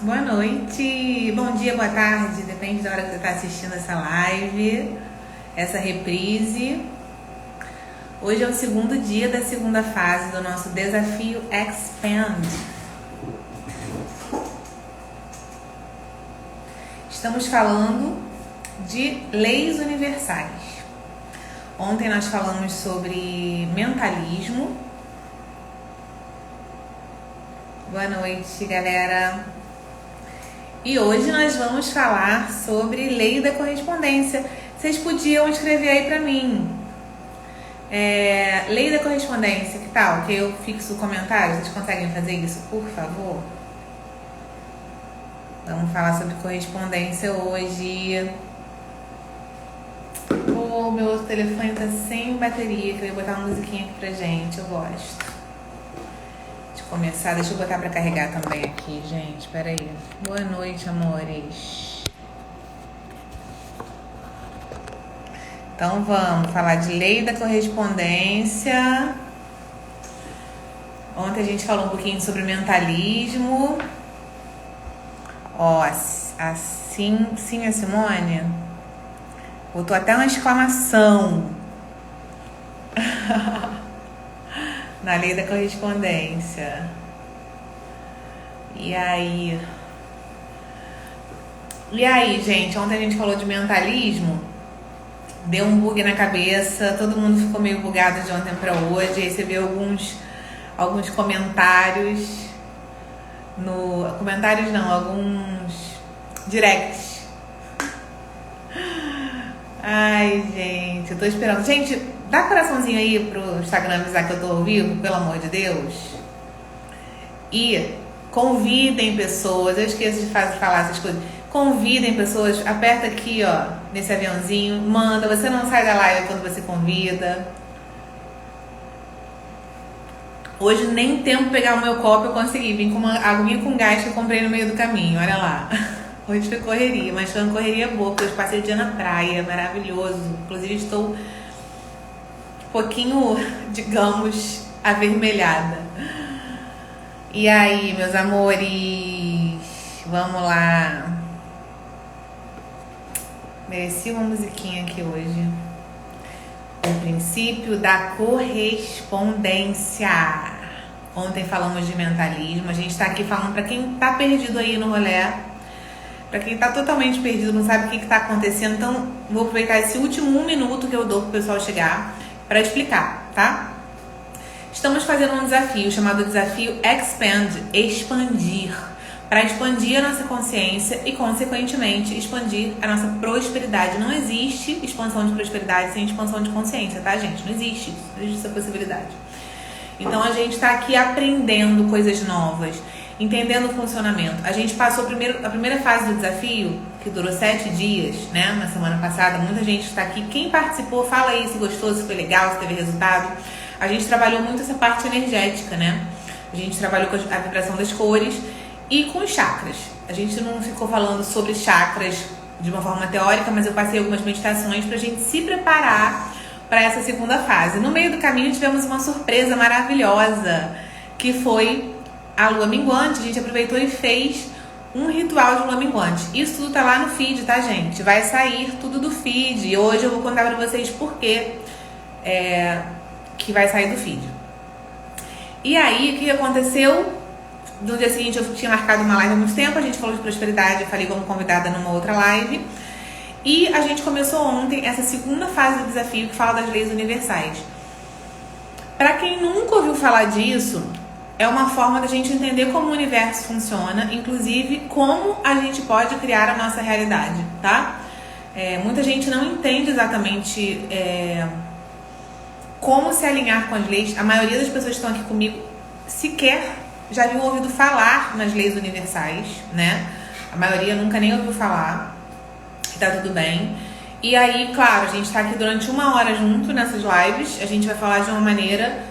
Boa noite, bom dia, boa tarde, depende da hora que você está assistindo essa live, essa reprise. Hoje é o segundo dia da segunda fase do nosso desafio Expand. Estamos falando de leis universais. Ontem nós falamos sobre mentalismo. Boa noite, galera. E hoje nós vamos falar sobre lei da correspondência. Vocês podiam escrever aí pra mim. Lei da correspondência, que tal? Que eu fixo o comentário. Vocês conseguem fazer isso, por favor? Vamos falar sobre correspondência hoje. Pô, meu outro telefone tá sem bateria, que eu ia botar uma musiquinha aqui pra gente. Eu gosto. Começar, deixa eu botar pra carregar também aqui, gente, peraí. Boa noite, amores. Então vamos falar de lei da correspondência. Ontem a gente falou um pouquinho sobre mentalismo. Ó, assim, sim, a Simone botou até uma exclamação na lei da correspondência. E aí, gente, ontem a gente falou de mentalismo. Deu um bug na cabeça, todo mundo ficou meio bugado de ontem pra hoje. Recebi alguns comentários alguns directs. Ai, gente, eu tô esperando. Gente, dá coraçãozinho aí pro Instagram avisar que eu tô ao vivo, pelo amor de Deus. E convidem pessoas, eu esqueço de falar essas coisas. Convidem pessoas, aperta aqui, ó, nesse aviãozinho, manda. Você não sai da live quando você convida. Hoje nem tempo pegar o meu copo eu consegui. Vim com uma aguinha com gás que eu comprei no meio do caminho, olha lá. Hoje foi correria, mas foi uma correria boa, porque eu passei o dia na praia, maravilhoso. Inclusive estou um pouquinho, digamos, avermelhada. E aí, meus amores, vamos lá. Mereci uma musiquinha aqui hoje. O princípio da correspondência. Ontem falamos de mentalismo. A gente tá aqui falando para quem tá perdido aí no rolê. Pra quem tá totalmente perdido, não sabe o que tá acontecendo. Então, vou aproveitar esse último 1 minuto que eu dou pro pessoal chegar para explicar, tá? Estamos fazendo um desafio chamado Desafio Expand, expandir, para expandir a nossa consciência e, consequentemente, expandir a nossa prosperidade. Não existe expansão de prosperidade sem expansão de consciência, tá, gente? Não existe isso, não existe essa possibilidade. Então, a gente tá aqui aprendendo coisas novas, entendendo o funcionamento. A gente passou a primeira fase do desafio, que durou 7 dias, né? Na semana passada, muita gente está aqui. Quem participou, fala aí se gostou, se foi legal, se teve resultado. A gente trabalhou muito essa parte energética, né? A gente trabalhou com a vibração das cores e com os chakras. A gente não ficou falando sobre chakras de uma forma teórica, mas eu passei algumas meditações pra gente se preparar para essa segunda fase. No meio do caminho tivemos uma surpresa maravilhosa, que foi a lua minguante. A gente aproveitou e fez um ritual de lua minguante. Isso tudo tá lá no feed, tá, gente? Vai sair tudo do feed. E hoje eu vou contar pra vocês por que vai sair do feed. E aí, o que aconteceu? No dia seguinte eu tinha marcado uma live há muito tempo. A gente falou de prosperidade, eu falei como convidada numa outra live. E a gente começou ontem essa segunda fase do desafio, que fala das leis universais. Pra quem nunca ouviu falar disso, é uma forma da gente entender como o universo funciona, inclusive como a gente pode criar a nossa realidade, tá? Muita gente não entende exatamente como se alinhar com as leis. A maioria das pessoas que estão aqui comigo sequer já viu ouvido falar nas leis universais, né? A maioria nunca nem ouviu falar, e tá tudo bem. E aí, claro, a gente tá aqui durante 1 hora junto nessas lives. A gente vai falar de uma maneira,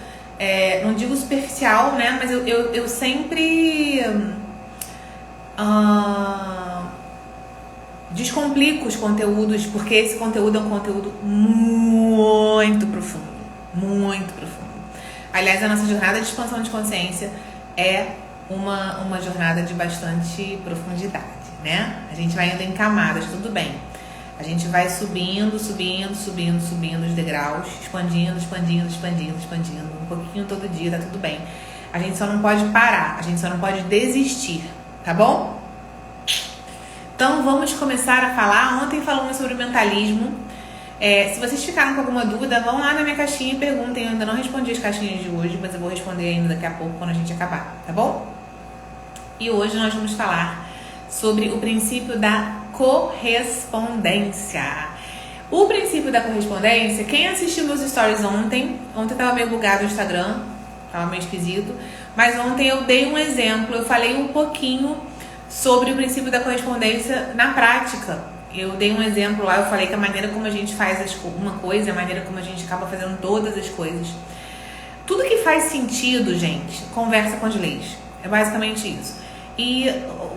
não digo superficial, né? Mas eu sempre descomplico os conteúdos, porque esse conteúdo é um conteúdo muito profundo. Muito profundo. Aliás, a nossa jornada de expansão de consciência é uma jornada de bastante profundidade, né? A gente vai indo em camadas, tudo bem. A gente vai subindo os degraus, expandindo, um pouquinho todo dia, tá tudo bem. A gente só não pode parar, a gente só não pode desistir, tá bom? Então vamos começar a falar. Ontem falamos sobre mentalismo. Se vocês ficaram com alguma dúvida, vão lá na minha caixinha e perguntem. Eu ainda não respondi as caixinhas de hoje, mas eu vou responder ainda daqui a pouco quando a gente acabar, tá bom? E hoje nós vamos falar sobre o princípio da correspondência. O princípio da correspondência, quem assistiu meus stories ontem tava meio bugado o Instagram, tava meio esquisito, mas ontem eu dei um exemplo, eu falei um pouquinho sobre o princípio da correspondência na prática. Eu dei um exemplo lá, eu falei que a maneira como a gente faz uma coisa é a maneira como a gente acaba fazendo todas as coisas. Tudo que faz sentido, gente, conversa com as leis. É basicamente isso. E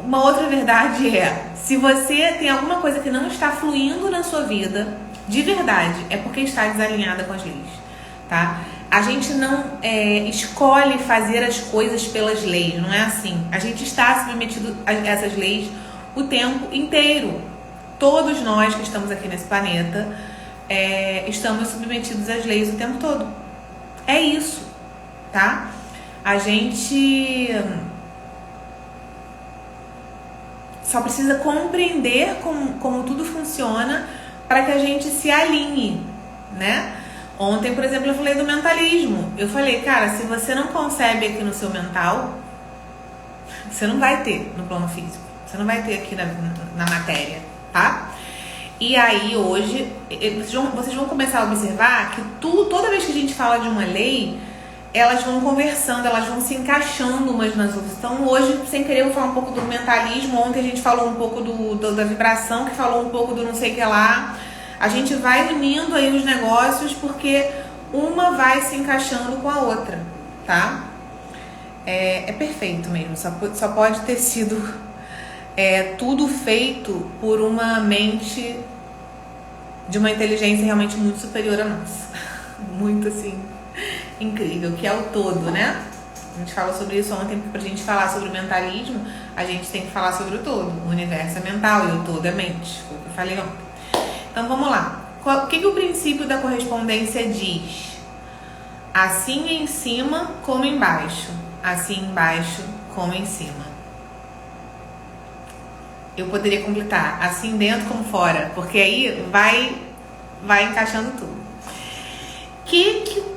uma outra verdade é, se você tem alguma coisa que não está fluindo na sua vida, de verdade, é porque está desalinhada com as leis, tá? A gente não escolhe fazer as coisas pelas leis, não é assim. A gente está submetido a essas leis o tempo inteiro. Todos nós que estamos aqui nesse planeta estamos submetidos às leis o tempo todo. É isso, tá? A gente só precisa compreender como tudo funciona para que a gente se alinhe, né? Ontem, por exemplo, eu falei do mentalismo. Eu falei, cara, se você não concebe aqui no seu mental, você não vai ter no plano físico. Você não vai ter aqui na matéria, tá? E aí, hoje, vocês vão começar a observar que toda vez que a gente fala de uma lei, elas vão conversando, elas vão se encaixando umas nas outras. Então, hoje, sem querer, eu vou falar um pouco do mentalismo. Ontem a gente falou um pouco da vibração, que falou um pouco do não sei o que lá. A gente vai unindo aí os negócios porque uma vai se encaixando com a outra, tá? É perfeito mesmo, só pode ter sido tudo feito por uma mente de uma inteligência realmente muito superior a nossa. Muito assim, incrível, que é o todo, né? A gente falou sobre isso ontem, porque pra gente falar sobre mentalismo, a gente tem que falar sobre o todo. O universo é mental e o todo é mente. Foi o que eu falei ontem. Então vamos lá. O que o princípio da correspondência diz? Assim em cima como embaixo. Assim embaixo como em cima. Eu poderia completar assim dentro como fora, porque aí vai encaixando tudo. O que o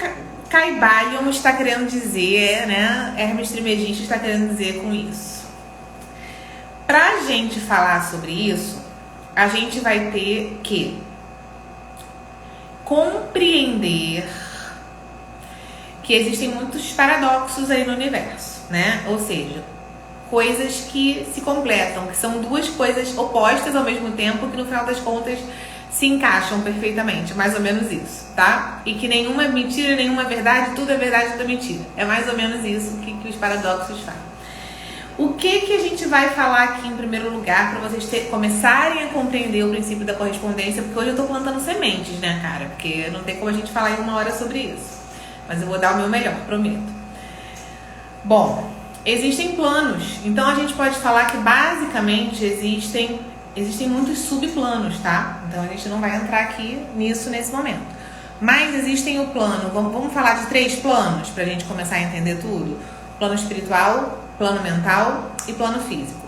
Kybalion está querendo dizer, né? Hermes Trismegisto está querendo dizer com isso? Pra gente falar sobre isso, a gente vai ter que compreender que existem muitos paradoxos aí no universo, né? Ou seja, coisas que se completam, que são duas coisas opostas ao mesmo tempo, que no final das contas se encaixam perfeitamente, mais ou menos isso, tá? E que nenhuma é mentira, nenhuma é verdade, tudo é verdade, tudo é mentira. É mais ou menos isso que os paradoxos fazem. O que a gente vai falar aqui em primeiro lugar para vocês começarem a compreender o princípio da correspondência, porque hoje eu tô plantando sementes, né, cara? Porque não tem como a gente falar em uma hora sobre isso. Mas eu vou dar o meu melhor, prometo. Bom, existem planos. Então a gente pode falar que basicamente existem muitos subplanos, tá? Então a gente não vai entrar aqui nisso nesse momento. Mas existem o plano, vamos falar de 3 planos pra gente começar a entender tudo? Plano espiritual, plano mental e plano físico.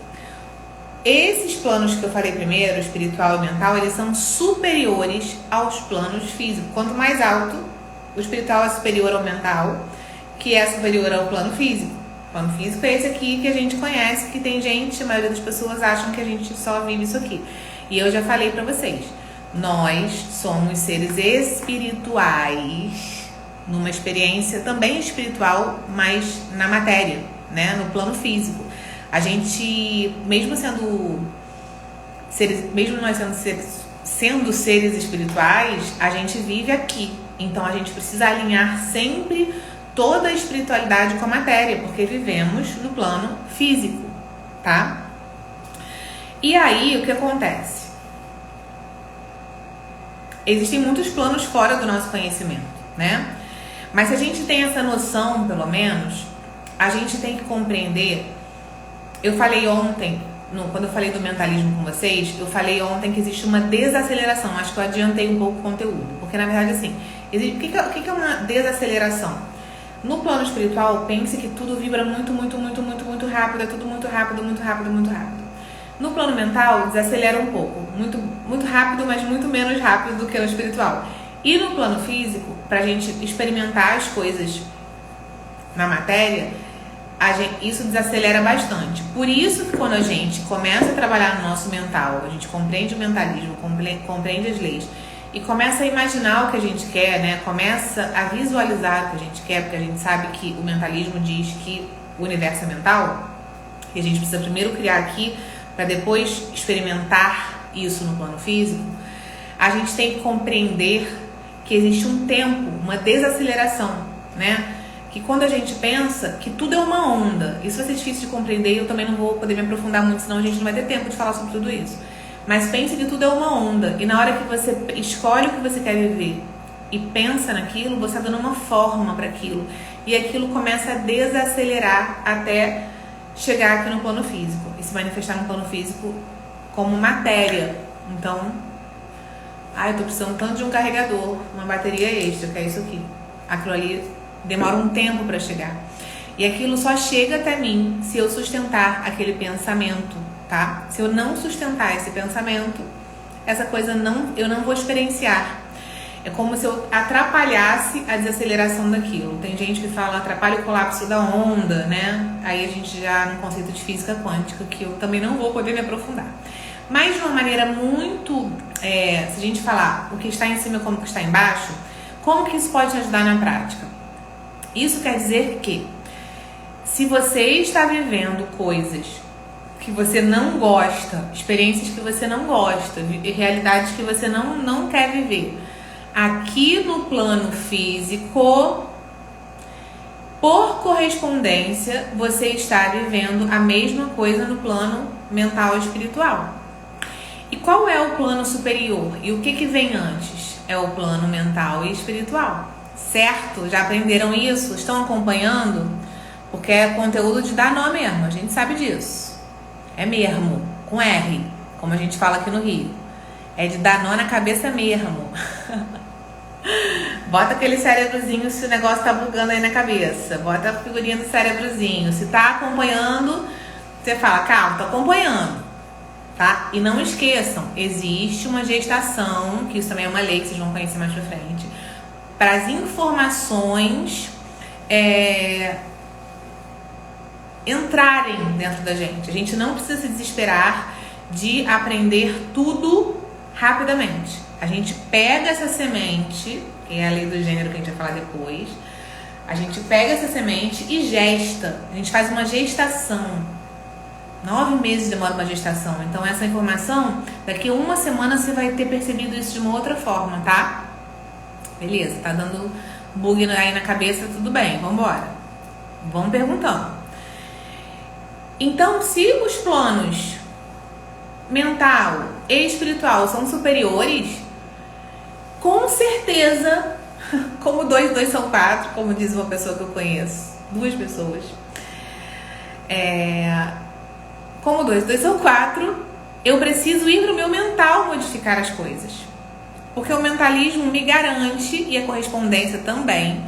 Esses planos que eu falei primeiro, espiritual e mental, eles são superiores aos planos físicos. Quanto mais alto, o espiritual é superior ao mental, que é superior ao plano físico. O plano físico é esse aqui que a gente conhece, que tem gente, a maioria das pessoas acham que a gente só vive isso aqui. E eu já falei pra vocês, nós somos seres espirituais, numa experiência também espiritual, mas na matéria, né, no plano físico. A gente, mesmo nós sendo seres espirituais, a gente vive aqui. Então a gente precisa alinhar sempre toda a espiritualidade com a matéria, porque vivemos no plano físico, tá? E aí, o que acontece? Existem muitos planos fora do nosso conhecimento, né? Mas se a gente tem essa noção, pelo menos, a gente tem que compreender. Eu falei ontem, quando eu falei do mentalismo com vocês, eu falei ontem que existe uma desaceleração. Acho que eu adiantei um pouco o conteúdo. Porque, na verdade, assim, o que é uma desaceleração? No plano espiritual, pense que tudo vibra muito, muito, muito, muito, muito rápido. É tudo muito rápido, muito rápido, muito rápido. No plano mental, desacelera um pouco. Muito, muito rápido, mas muito menos rápido do que no espiritual. E no plano físico, pra gente experimentar as coisas na matéria, isso desacelera bastante. Por isso que quando a gente começa a trabalhar no nosso mental, a gente compreende o mentalismo, compreende as leis e começa a imaginar o que a gente quer, né? Começa a visualizar o que a gente quer, porque a gente sabe que o mentalismo diz que o universo é mental e a gente precisa primeiro criar aqui para depois experimentar isso no plano físico. A gente tem que compreender que existe um tempo, uma desaceleração, né? Que quando a gente pensa que tudo é uma onda, isso vai ser difícil de compreender e eu também não vou poder me aprofundar muito, senão a gente não vai ter tempo de falar sobre tudo isso. Mas pense que tudo é uma onda e na hora que você escolhe o que você quer viver e pensa naquilo, você está dando uma forma para aquilo e aquilo começa a desacelerar até chegar aqui no plano físico e se manifestar no plano físico como matéria. Então, eu tô precisando tanto de um carregador, uma bateria extra, que é isso aqui. Aquilo ali demora um tempo para chegar. E aquilo só chega até mim se eu sustentar aquele pensamento, tá? Se eu não sustentar esse pensamento, essa coisa eu não vou experienciar. É como se eu atrapalhasse a desaceleração daquilo. Tem gente que fala atrapalha o colapso da onda, né? Aí a gente já no conceito de física quântica, que eu também não vou poder me aprofundar. Mas de uma maneira muito, se a gente falar o que está em cima como o que está embaixo, como que isso pode te ajudar na prática? Isso quer dizer que se você está vivendo coisas que você não gosta, experiências que você não gosta, realidades que você não quer viver, aqui no plano físico, por correspondência, você está vivendo a mesma coisa no plano mental e espiritual. E qual é o plano superior? E o que vem antes? É o plano mental e espiritual. Certo? Já aprenderam isso? Estão acompanhando? Porque é conteúdo de Danó mesmo, a gente sabe disso. É mesmo, com R, como a gente fala aqui no Rio. É de Danó na cabeça mesmo. Bota aquele cérebrozinho se o negócio tá bugando aí na cabeça. Bota a figurinha do cérebrozinho. Se tá acompanhando, você fala, calma, tô acompanhando. Tá? E não esqueçam, existe uma gestação, que isso também é uma lei que vocês vão conhecer mais pra frente, para as informações entrarem dentro da gente. A gente não precisa se desesperar de aprender tudo rapidamente. A gente pega essa semente, que é a lei do gênero que a gente vai falar depois, a gente pega essa semente e gesta. A gente faz uma gestação. 9 meses demora uma gestação. Então essa informação, daqui a uma semana você vai ter percebido isso de uma outra forma, tá? Beleza, tá dando bug aí na cabeça, tudo bem, vambora. Vamos perguntando. Então, se os planos mental e espiritual são superiores, com certeza, como 2 são 4, como diz uma pessoa que eu conheço, 2 pessoas, como 2 são 4, eu preciso ir pro meu mental modificar as coisas. Porque o mentalismo me garante, e a correspondência também,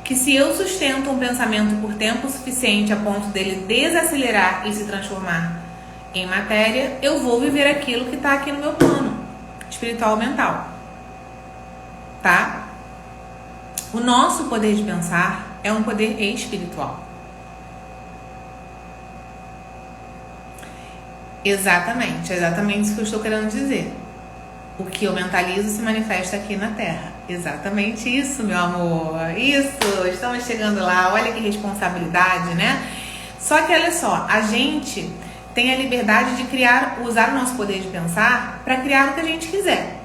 que se eu sustento um pensamento por tempo suficiente a ponto dele desacelerar e se transformar em matéria, eu vou viver aquilo que está aqui no meu plano espiritual mental. Tá? O nosso poder de pensar é um poder espiritual. Exatamente, é exatamente isso que eu estou querendo dizer. O que eu mentalizo se manifesta aqui na Terra. Exatamente isso, meu amor. Isso, estamos chegando lá. Olha que responsabilidade, né? Só que olha só, a gente tem a liberdade de usar o nosso poder de pensar para criar o que a gente quiser.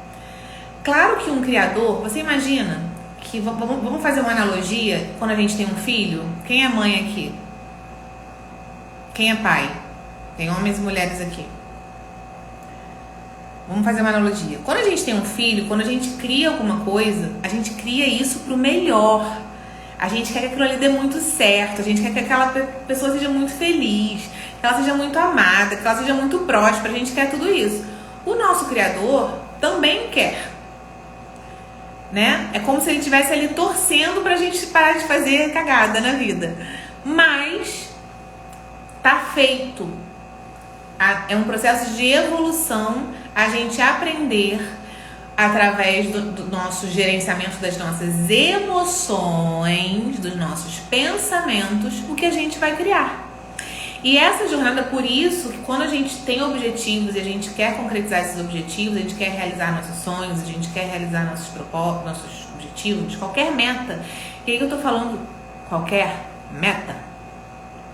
Claro que um criador, você imagina que, vamos fazer uma analogia, quando a gente tem um filho, quem é mãe aqui? Quem é pai? Tem homens e mulheres aqui. Vamos fazer uma analogia. Quando a gente tem um filho, quando a gente cria alguma coisa, a gente cria isso pro melhor. A gente quer que aquilo ali dê muito certo, a gente quer que aquela pessoa seja muito feliz, que ela seja muito amada, que ela seja muito próspera, a gente quer tudo isso. O nosso Criador também quer, né? É como se ele estivesse ali torcendo pra gente parar de fazer cagada na vida. Mas tá feito. É um processo de evolução, a gente aprender através do nosso gerenciamento das nossas emoções, dos nossos pensamentos, o que a gente vai criar. E essa jornada, por isso, que quando a gente tem objetivos e a gente quer concretizar esses objetivos, a gente quer realizar nossos sonhos, a gente quer realizar nossos propósitos, nossos objetivos, qualquer meta. E aí eu tô falando qualquer meta.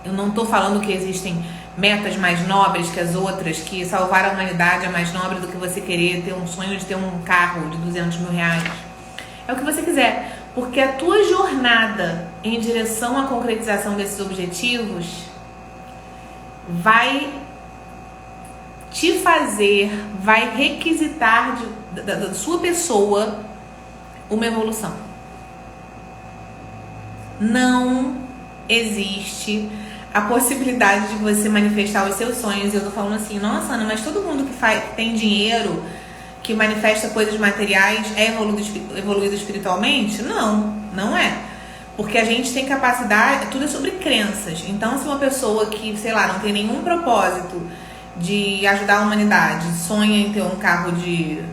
Eu não tô falando que existem metas mais nobres que as outras, que salvar a humanidade é mais nobre do que você querer ter um sonho de ter um carro de 200 mil reais. É o que você quiser, porque a tua jornada em direção à concretização desses objetivos vai te fazer, vai requisitar da sua pessoa uma evolução. Não existe a possibilidade de você manifestar os seus sonhos. E eu tô falando assim, nossa, Ana, mas todo mundo que tem dinheiro, que manifesta coisas materiais, é evoluído espiritualmente? Não, não é. Porque a gente tem capacidade, tudo é sobre crenças. Então, se uma pessoa que, sei lá, não tem nenhum propósito de ajudar a humanidade, sonha em ter um carro de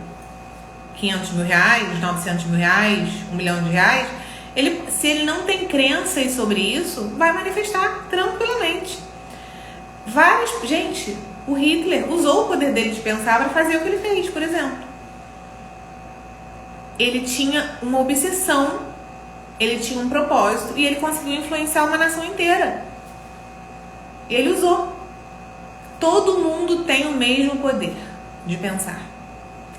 500 mil reais, 900 mil reais, 1 milhão de reais, se ele não tem crenças sobre isso, vai manifestar tranquilamente. Gente, o Hitler usou o poder dele de pensar para fazer o que ele fez, por exemplo. Ele tinha uma obsessão, ele tinha um propósito e ele conseguiu influenciar uma nação inteira. Ele usou. Todo mundo tem o mesmo poder de pensar.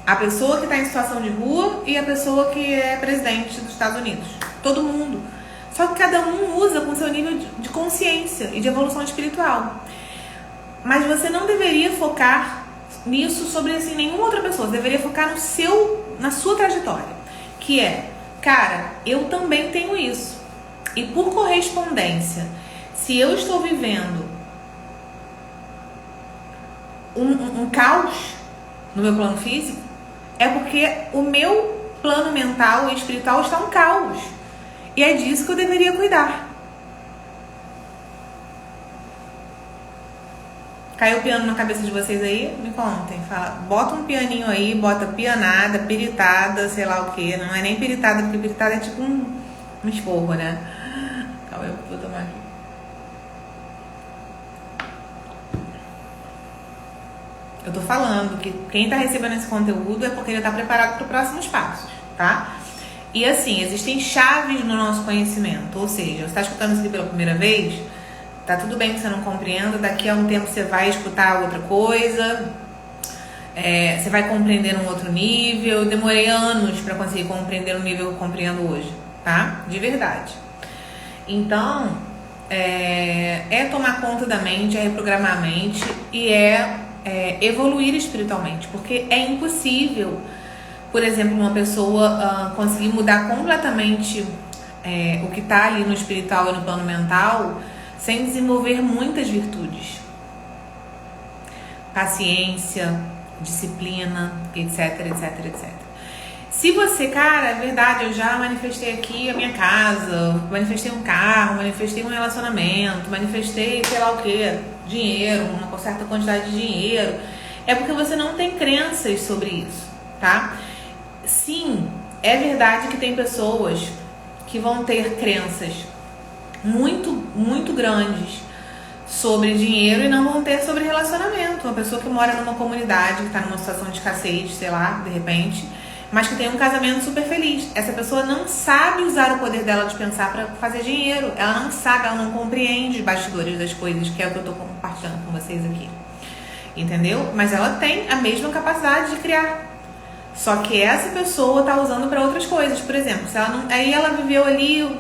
A pessoa que está em situação de rua e a pessoa que é presidente dos Estados Unidos. Todo mundo. Só que cada um usa com seu nível de consciência e de evolução espiritual. Mas você não deveria focar nisso sobre assim, nenhuma outra pessoa. Você deveria focar na sua trajetória. Que é, cara, eu também tenho isso. E por correspondência, se eu estou vivendo um caos no meu plano físico, é porque o meu plano mental e espiritual está um caos. E é disso que eu deveria cuidar. Caiu o piano na cabeça de vocês aí? Me contem. Fala, bota um pianinho aí, bota pianada, piritada, sei lá o que. Não é nem piritada, porque piritada é tipo um esporro, né? Calma aí, eu vou tomar aqui. Eu tô falando que quem tá recebendo esse conteúdo é porque ele tá preparado para os próximos passos, tá? E assim, existem chaves no nosso conhecimento. Ou seja, você tá escutando isso aqui pela primeira vez, tá tudo bem que você não compreenda, daqui a um tempo você vai escutar outra coisa, você vai compreender num outro nível. Eu demorei anos para conseguir compreender no nível que eu compreendo hoje, tá? De verdade. Então, é tomar conta da mente, é reprogramar a mente e evoluir espiritualmente, porque é impossível, por exemplo, uma pessoa conseguir mudar completamente o que está ali no espiritual e no plano mental sem desenvolver muitas virtudes. Paciência, disciplina, etc, etc, etc. Se você, cara, é verdade, eu já manifestei aqui a minha casa, manifestei um carro, manifestei um relacionamento, manifestei sei lá o que, dinheiro, uma certa quantidade de dinheiro, é porque você não tem crenças sobre isso, tá? Sim, é verdade que tem pessoas que vão ter crenças muito, muito grandes sobre dinheiro e não vão ter sobre relacionamento. Uma pessoa que mora numa comunidade, que está numa situação de escassez, sei lá, de repente, mas que tem um casamento super feliz. Essa pessoa não sabe usar o poder dela de pensar para fazer dinheiro. Ela não sabe, ela não compreende os bastidores das coisas, que é o que eu estou compartilhando com vocês aqui. Entendeu? Mas ela tem a mesma capacidade de criar. Só que essa pessoa está usando para outras coisas. Por exemplo, se ela não, aí ela viveu ali,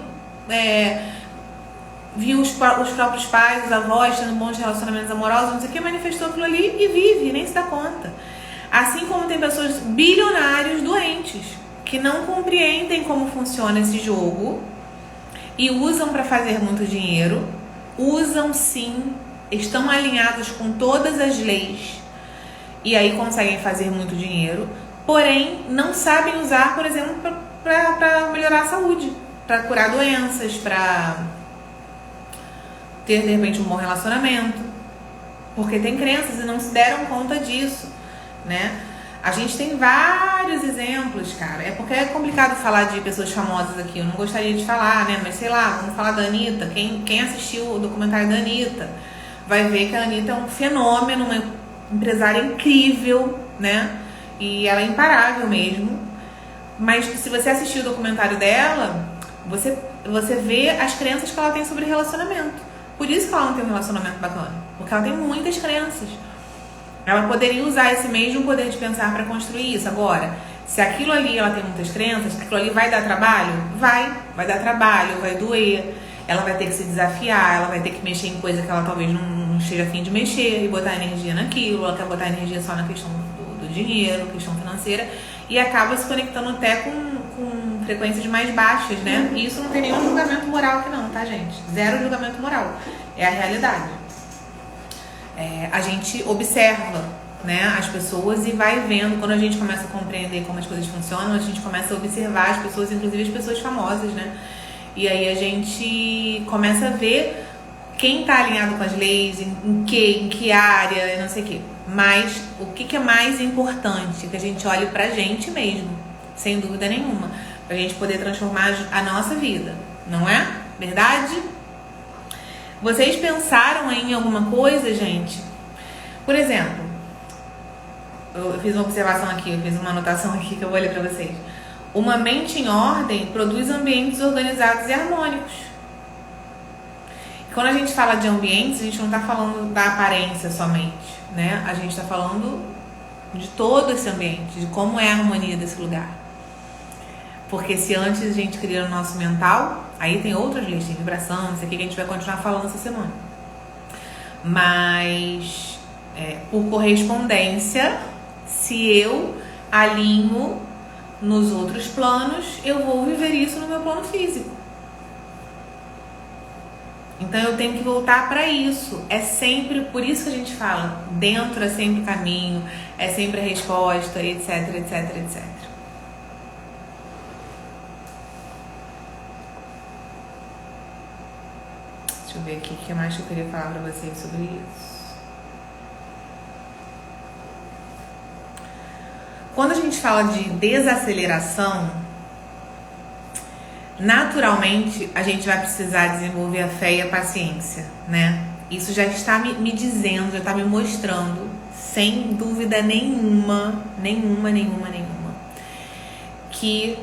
viu os próprios pais, os avós tendo bons relacionamentos amorosos, não sei o que, manifestou aquilo ali e vive, nem se dá conta. Assim como tem pessoas bilionários doentes que não compreendem como funciona esse jogo e usam para fazer muito dinheiro, usam sim, estão alinhados com todas as leis e aí conseguem fazer muito dinheiro, porém não sabem usar, por exemplo, para melhorar a saúde, para curar doenças, para ter de repente um bom relacionamento, porque tem crenças e não se deram conta disso, né? A gente tem vários exemplos, cara. É porque é complicado falar de pessoas famosas aqui. Eu não gostaria de falar, né? Mas sei lá, vamos falar da Anitta. Quem assistiu o documentário da Anitta vai ver que a Anitta é um fenômeno, uma empresária incrível, né? E ela é imparável mesmo. Mas se você assistir o documentário dela, você vê as crenças que ela tem sobre relacionamento. Por isso que ela não tem um relacionamento bacana. Porque ela tem muitas crenças. Ela poderia usar esse mesmo poder de pensar para construir isso. Agora, se aquilo ali ela tem muitas crenças, aquilo ali vai dar trabalho? Vai dar trabalho, vai doer. Ela vai ter que se desafiar, ela vai ter que mexer em coisa que ela talvez não esteja a fim de mexer e botar energia naquilo. Ela quer botar energia só na questão do dinheiro, questão financeira, e acaba se conectando até com frequências mais baixas, né? E isso não tem nenhum julgamento moral aqui não, tá, gente? Zero julgamento moral. É a realidade. A gente observa, né, as pessoas e vai vendo. Quando a gente começa a compreender como as coisas funcionam, a gente começa a observar as pessoas, inclusive as pessoas famosas, né? E aí a gente começa a ver quem está alinhado com as leis, em que área, não sei o quê. Mas o que é mais importante? Que a gente olhe pra gente mesmo, sem dúvida nenhuma, pra gente poder transformar a nossa vida, não é? Verdade? Vocês pensaram em alguma coisa, gente? Por exemplo, eu fiz uma observação aqui, eu fiz uma anotação aqui que eu vou ler pra vocês. Uma mente em ordem produz ambientes organizados e harmônicos. E quando a gente fala de ambientes, a gente não está falando da aparência somente, né? A gente está falando de todo esse ambiente, de como é a harmonia desse lugar. Porque se antes a gente cria o nosso mental, aí tem outras leis, tem vibração, isso aqui que a gente vai continuar falando essa semana. Mas, por correspondência, se eu alinho nos outros planos, eu vou viver isso no meu plano físico. Então eu tenho que voltar para isso. É sempre, por isso que a gente fala, dentro é sempre o caminho, é sempre a resposta, etc, etc, etc. Deixa eu ver aqui o que mais eu queria falar para vocês sobre isso. Quando a gente fala de desaceleração, naturalmente a gente vai precisar desenvolver a fé e a paciência, né? Isso já está me dizendo, já está me mostrando, sem dúvida nenhuma, que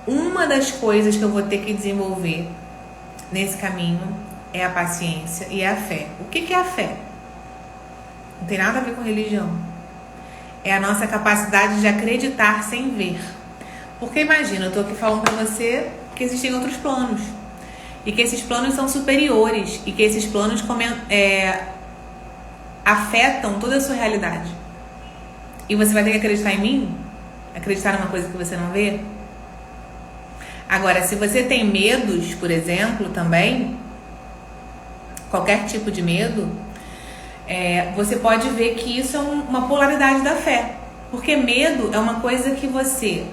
uma das coisas que eu vou ter que desenvolver nesse caminho é a paciência e a fé. O que é a fé? Não tem nada a ver com religião. É a nossa capacidade de acreditar sem ver. Porque imagina, eu tô aqui falando pra você que existem outros planos. E que esses planos são superiores. E que esses planos afetam toda a sua realidade. E você vai ter que acreditar em mim? Acreditar numa coisa que você não vê? Agora, se você tem medos, por exemplo, também, qualquer tipo de medo, você pode ver que isso é uma polaridade da fé. Porque medo é uma coisa que você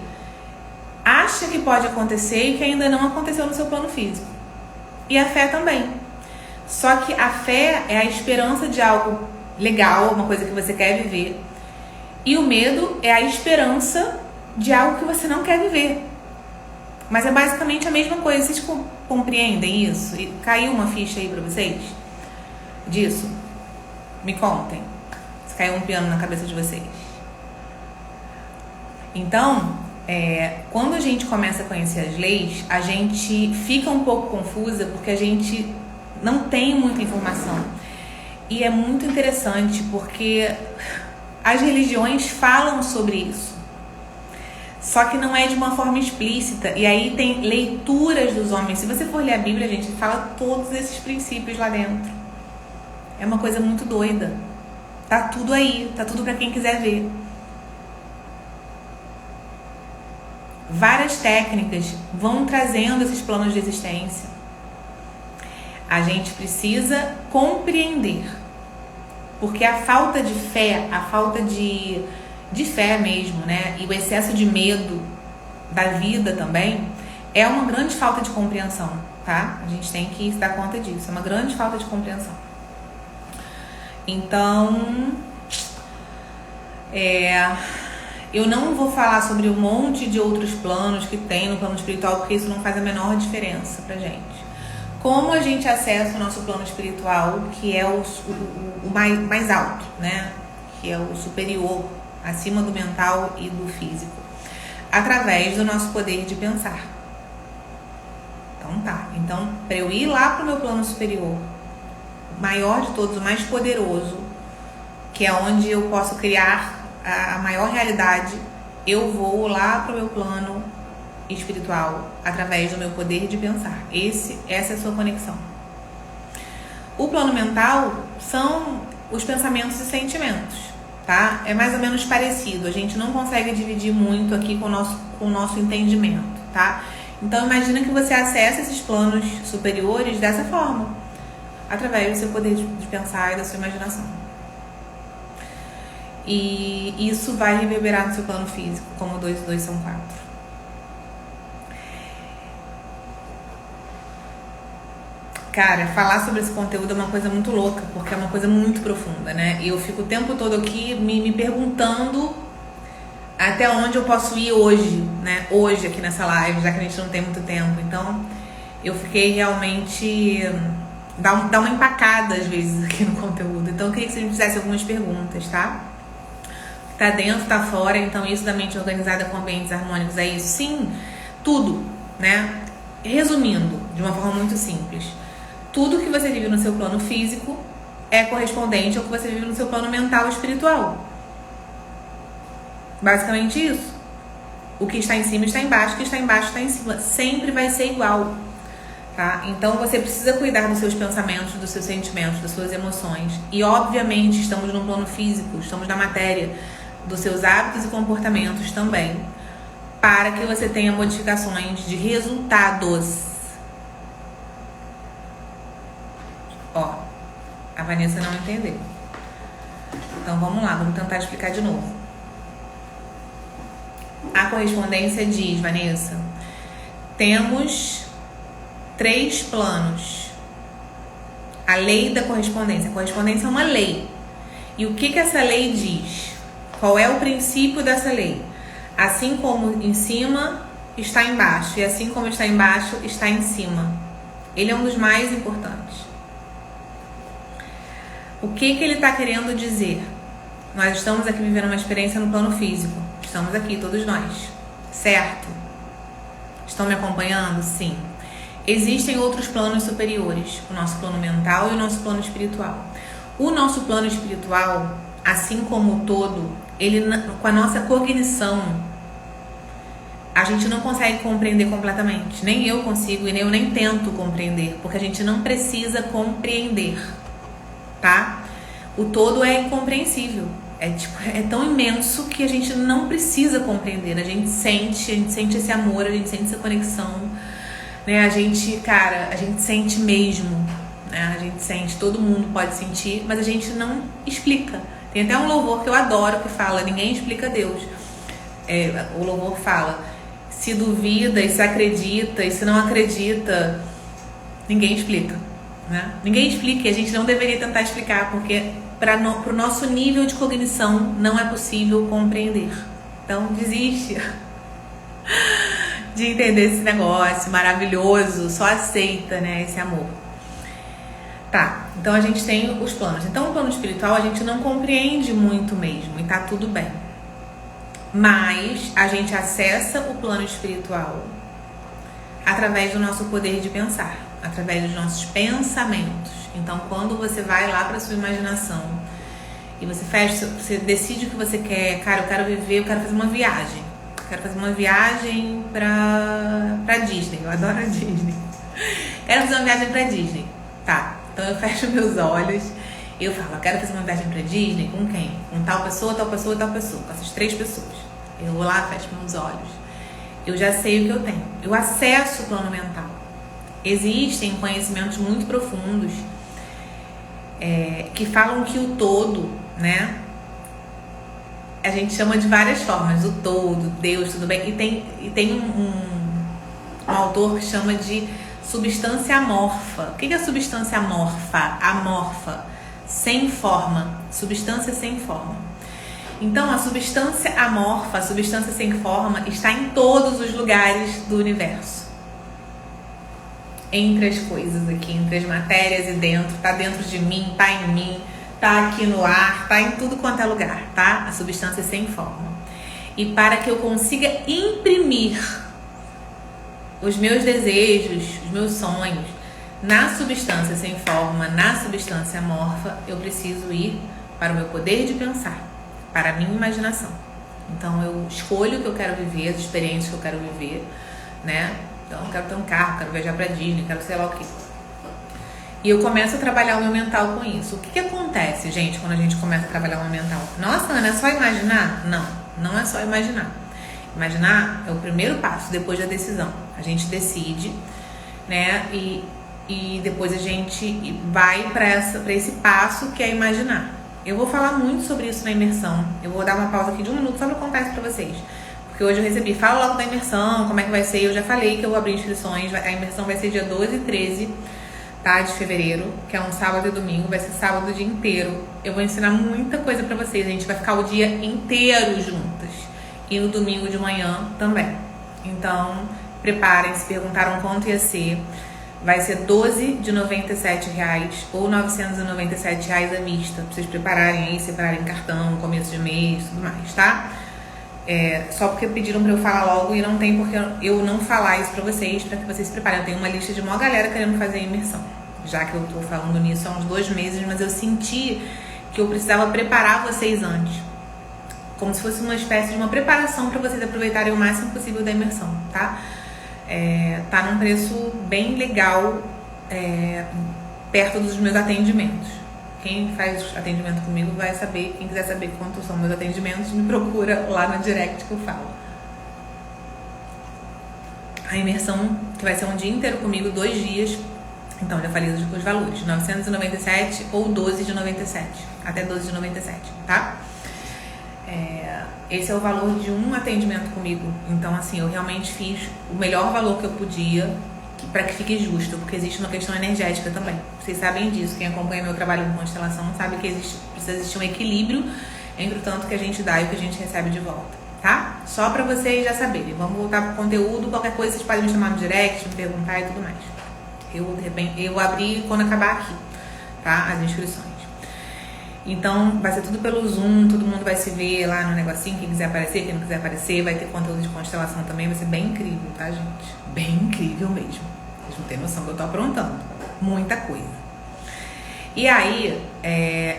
acha que pode acontecer e que ainda não aconteceu no seu plano físico. E a fé também. Só que a fé é a esperança de algo legal, uma coisa que você quer viver. E o medo é a esperança de algo que você não quer viver. Mas é basicamente a mesma coisa. Vocês compreendem isso? E caiu uma ficha aí pra vocês disso? Me contem. Se caiu um piano na cabeça de vocês. Então, quando a gente começa a conhecer as leis, a gente fica um pouco confusa porque a gente não tem muita informação. E é muito interessante porque as religiões falam sobre isso. Só que não é de uma forma explícita. E aí tem leituras dos homens. Se você for ler a Bíblia, a gente fala todos esses princípios lá dentro. É uma coisa muito doida. Tá tudo aí. Tá tudo pra quem quiser ver. várias técnicas vão trazendo esses planos de existência. A gente precisa compreender, porque a falta de fé, a falta de fé mesmo, né, e o excesso de medo da vida também é uma grande falta de compreensão, tá? A gente tem que se dar conta disso, é uma grande falta de compreensão. Então, eu não vou falar sobre um monte de outros planos que tem no plano espiritual, porque isso não faz a menor diferença pra gente. Como a gente acessa o nosso plano espiritual, que é o mais alto, né? Que é o superior, acima do mental e do físico. Através do nosso poder de pensar. Então tá. Então, para eu ir lá pro meu plano superior, o maior de todos, o mais poderoso, que é onde eu posso criar a maior realidade, eu vou lá pro meu plano espiritual através do meu poder de pensar. Essa é a sua conexão. O plano mental são os pensamentos e sentimentos, tá? É mais ou menos parecido. A gente não consegue dividir muito aqui com o nosso entendimento, tá? Então imagina que você acessa esses planos superiores dessa forma, através do seu poder de pensar e da sua imaginação. E isso vai reverberar no seu plano físico, como 2 e 2 são 4. Cara, falar sobre esse conteúdo é uma coisa muito louca, porque é uma coisa muito profunda, né? E eu fico o tempo todo aqui me perguntando até onde eu posso ir hoje, né? Hoje aqui nessa live, já que a gente não tem muito tempo. Então, eu fiquei realmente... Dá uma empacada às vezes aqui no conteúdo. Então, eu queria que você me fizesse algumas perguntas, tá? Tá dentro, tá fora. Então, isso da mente organizada com ambientes harmônicos é isso? Sim, tudo, né? Resumindo, de uma forma muito simples. Tudo que você vive no seu plano físico é correspondente ao que você vive no seu plano mental e espiritual. Basicamente isso. O que está em cima está embaixo, o que está embaixo está em cima. Sempre vai ser igual, tá? Então você precisa cuidar dos seus pensamentos, dos seus sentimentos, das suas emoções. E obviamente estamos no plano físico, estamos na matéria, dos seus hábitos e comportamentos também, para que você tenha modificações de resultados. Ó, a Vanessa não entendeu. Então vamos lá, vamos tentar explicar de novo. A correspondência diz, Vanessa, temos 3 planos. A lei da correspondência. A correspondência é uma lei. E o que essa lei diz? Qual é o princípio dessa lei? Assim como em cima, está embaixo. E assim como está embaixo, está em cima. Ele é um dos mais importantes. O que ele está querendo dizer? Nós estamos aqui vivendo uma experiência no plano físico. Estamos aqui, todos nós. Certo? Estão me acompanhando? Sim. Existem outros planos superiores. O nosso plano mental e o nosso plano espiritual. O nosso plano espiritual, assim como o todo, ele, com a nossa cognição, a gente não consegue compreender completamente. Nem eu consigo e nem eu nem tento compreender. Porque a gente não precisa compreender. Tá? O todo é incompreensível. É tão imenso que a gente não precisa compreender. A gente sente esse amor, a gente sente essa conexão, né? A gente sente mesmo, né? A gente sente, todo mundo pode sentir, mas a gente não explica. Tem até um louvor que eu adoro que fala, ninguém explica Deus. O louvor fala, se duvida e se acredita e se não acredita, ninguém explica. Né? Ninguém explica, e a gente não deveria tentar explicar, porque para o nosso nível de cognição não é possível compreender. Então desiste de entender esse negócio maravilhoso, só aceita, né, esse amor. Tá, então a gente tem os planos. Então o plano espiritual a gente não compreende muito mesmo, e tá tudo bem. Mas a gente acessa o plano espiritual através do nosso poder de pensar, através dos nossos pensamentos. Então, quando você vai lá para sua imaginação e você decide o que você quer, cara, eu quero viver, eu quero fazer uma viagem. Eu quero fazer uma viagem pra Disney. Eu adoro a Disney. Quero fazer uma viagem pra Disney. Tá, então eu fecho meus olhos e eu falo, eu quero fazer uma viagem pra Disney com quem? Com tal pessoa, tal pessoa e tal pessoa. Com essas 3 pessoas. Eu vou lá, fecho meus olhos. Eu já sei o que eu tenho. Eu acesso o plano mental. Existem conhecimentos muito profundos que falam que o todo, né? A gente chama de várias formas, o todo, Deus, tudo bem. E tem um autor que chama de substância amorfa. O que é substância amorfa? Amorfa, sem forma, substância sem forma. Então, a substância amorfa, a substância sem forma, está em todos os lugares do universo. Entre as coisas aqui, entre as matérias e dentro, tá dentro de mim, tá em mim, tá aqui no ar, tá em tudo quanto é lugar, tá? A substância sem forma. E para que eu consiga imprimir os meus desejos, os meus sonhos na substância sem forma, na substância amorfa, eu preciso ir para o meu poder de pensar, para a minha imaginação. Então eu escolho o que eu quero viver, as experiências que eu quero viver, né? Então eu quero ter um carro, quero viajar para Disney, quero sei lá o que. E eu começo a trabalhar o meu mental com isso. O que acontece, gente, quando a gente começa a trabalhar o meu mental? Nossa, Ana, é só imaginar? Não, não é só imaginar. Imaginar é o primeiro passo depois da decisão. A gente decide, né? E depois a gente vai para esse passo que é imaginar. Eu vou falar muito sobre isso na imersão. Eu vou dar uma pausa aqui de 1 minuto só para contar isso para vocês. Porque hoje eu recebi, fala logo da imersão, como é que vai ser. Eu já falei que eu vou abrir inscrições. A imersão vai ser dia 12 e 13, tá, de fevereiro, que é um sábado e domingo. Vai ser sábado o dia inteiro. Eu vou ensinar muita coisa pra vocês. A gente vai ficar o dia inteiro juntas. E no domingo de manhã também. Então, preparem-se. Perguntaram quanto ia ser. Vai ser R$12 de R$97 ou R$997 a mista. Pra vocês prepararem aí, separarem cartão, começo de mês, tudo mais, tá? Só porque pediram pra eu falar logo e não tem porque eu não falar isso pra vocês, pra que vocês se preparem. Eu tenho uma lista de uma galera querendo fazer a imersão, já que eu tô falando nisso há uns 2 meses, mas eu senti que eu precisava preparar vocês antes, como se fosse uma espécie de uma preparação pra vocês aproveitarem o máximo possível da imersão, tá? Tá num preço bem legal, perto dos meus atendimentos. Quem faz atendimento comigo vai saber. Quem quiser saber quantos são meus atendimentos, me procura lá no direct que eu falo. A imersão, que vai ser um dia inteiro comigo, 2 dias. Então, já falei os valores. 997 ou 12 de 97. Até 12 de 97, tá? Esse é o valor de um atendimento comigo. Então, assim, eu realmente fiz o melhor valor que eu podia para que fique justo, porque existe uma questão energética também. Vocês sabem disso, quem acompanha meu trabalho com constelação sabe que precisa existir um equilíbrio entre o tanto que a gente dá e o que a gente recebe de volta, tá? Só para vocês já saberem. Vamos voltar pro conteúdo, qualquer coisa vocês podem me chamar no direct, me perguntar e tudo mais. Eu abri quando acabar aqui, tá? As inscrições. Então, vai ser tudo pelo Zoom, todo mundo vai se ver lá no negocinho, quem quiser aparecer, quem não quiser aparecer, vai ter conteúdo de constelação também, vai ser bem incrível, tá, gente? Bem incrível mesmo. Vocês não têm noção que eu tô aprontando. Muita coisa. E aí,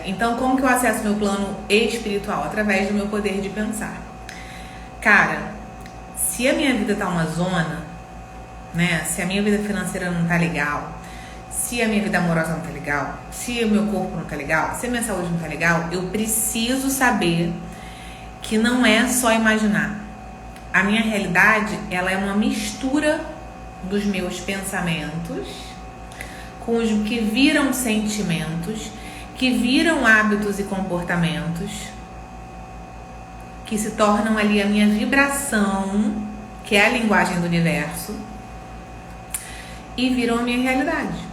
então como que eu acesso meu plano espiritual? Através do meu poder de pensar. Cara, se a minha vida tá uma zona, né? Se a minha vida financeira não tá legal, se a minha vida amorosa não tá legal, se o meu corpo não tá legal, se a minha saúde não tá legal, eu preciso saber que não é só imaginar. A minha realidade, ela é uma mistura dos meus pensamentos com os que viram sentimentos, que viram hábitos e comportamentos, que se tornam ali a minha vibração, que é a linguagem do universo, e viram a minha realidade.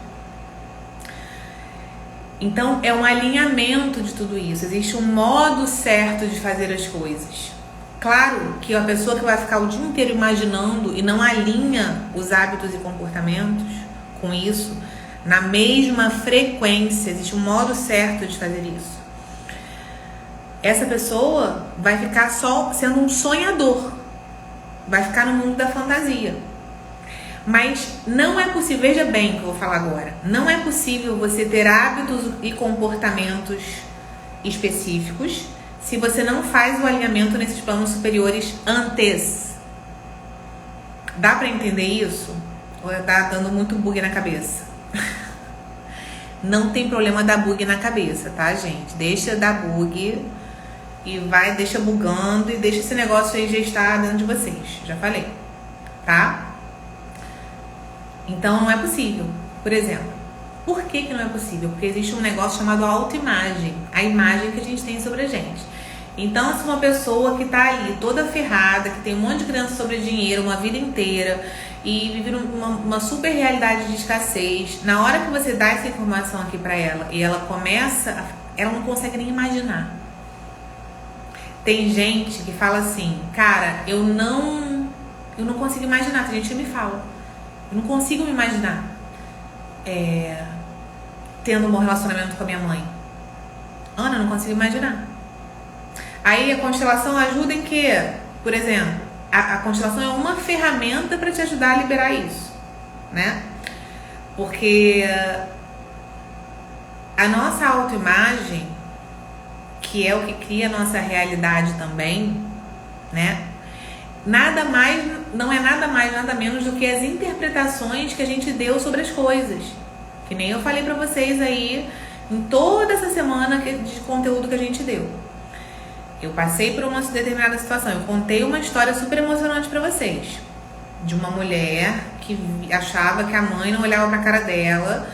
Então, é um alinhamento de tudo isso. Existe um modo certo de fazer as coisas. Claro que a pessoa que vai ficar o dia inteiro imaginando e não alinha os hábitos e comportamentos com isso, na mesma frequência, existe um modo certo de fazer isso. Essa pessoa vai ficar só sendo um sonhador. Vai ficar no mundo da fantasia. Mas não é possível, veja bem o que eu vou falar agora, não é possível você ter hábitos e comportamentos específicos se você não faz o alinhamento nesses planos superiores antes. Dá pra entender isso? Ou tá dando muito bug na cabeça? Não tem problema dar bug na cabeça, tá, gente? Deixa dar bug e deixa bugando e deixa esse negócio aí gestar dentro de vocês. Já falei. tá? Então não é possível. Por exemplo, por que não é possível? Porque existe um negócio chamado autoimagem, a imagem que a gente tem sobre a gente. Então, se uma pessoa que tá ali toda ferrada, que tem um monte de criança sobre dinheiro uma vida inteira e vive uma super realidade de escassez, na hora que você dá essa informação aqui pra ela e ela começa, ela não consegue nem imaginar. Tem gente que fala assim, cara, eu não consigo imaginar. Tem gente que me fala, eu não consigo me imaginar tendo um bom relacionamento com a minha mãe. Ana, eu não consigo imaginar. Aí a constelação ajuda em que, por exemplo, a constelação é uma ferramenta para te ajudar a liberar isso, né? Porque a nossa autoimagem, que é o que cria a nossa realidade também, né? Não é nada mais, nada menos do que as interpretações que a gente deu sobre as coisas. Que nem eu falei pra vocês aí em toda essa semana de conteúdo que a gente deu. Eu passei por uma determinada situação. Eu contei uma história super emocionante pra vocês. De uma mulher que achava que a mãe não olhava pra cara dela,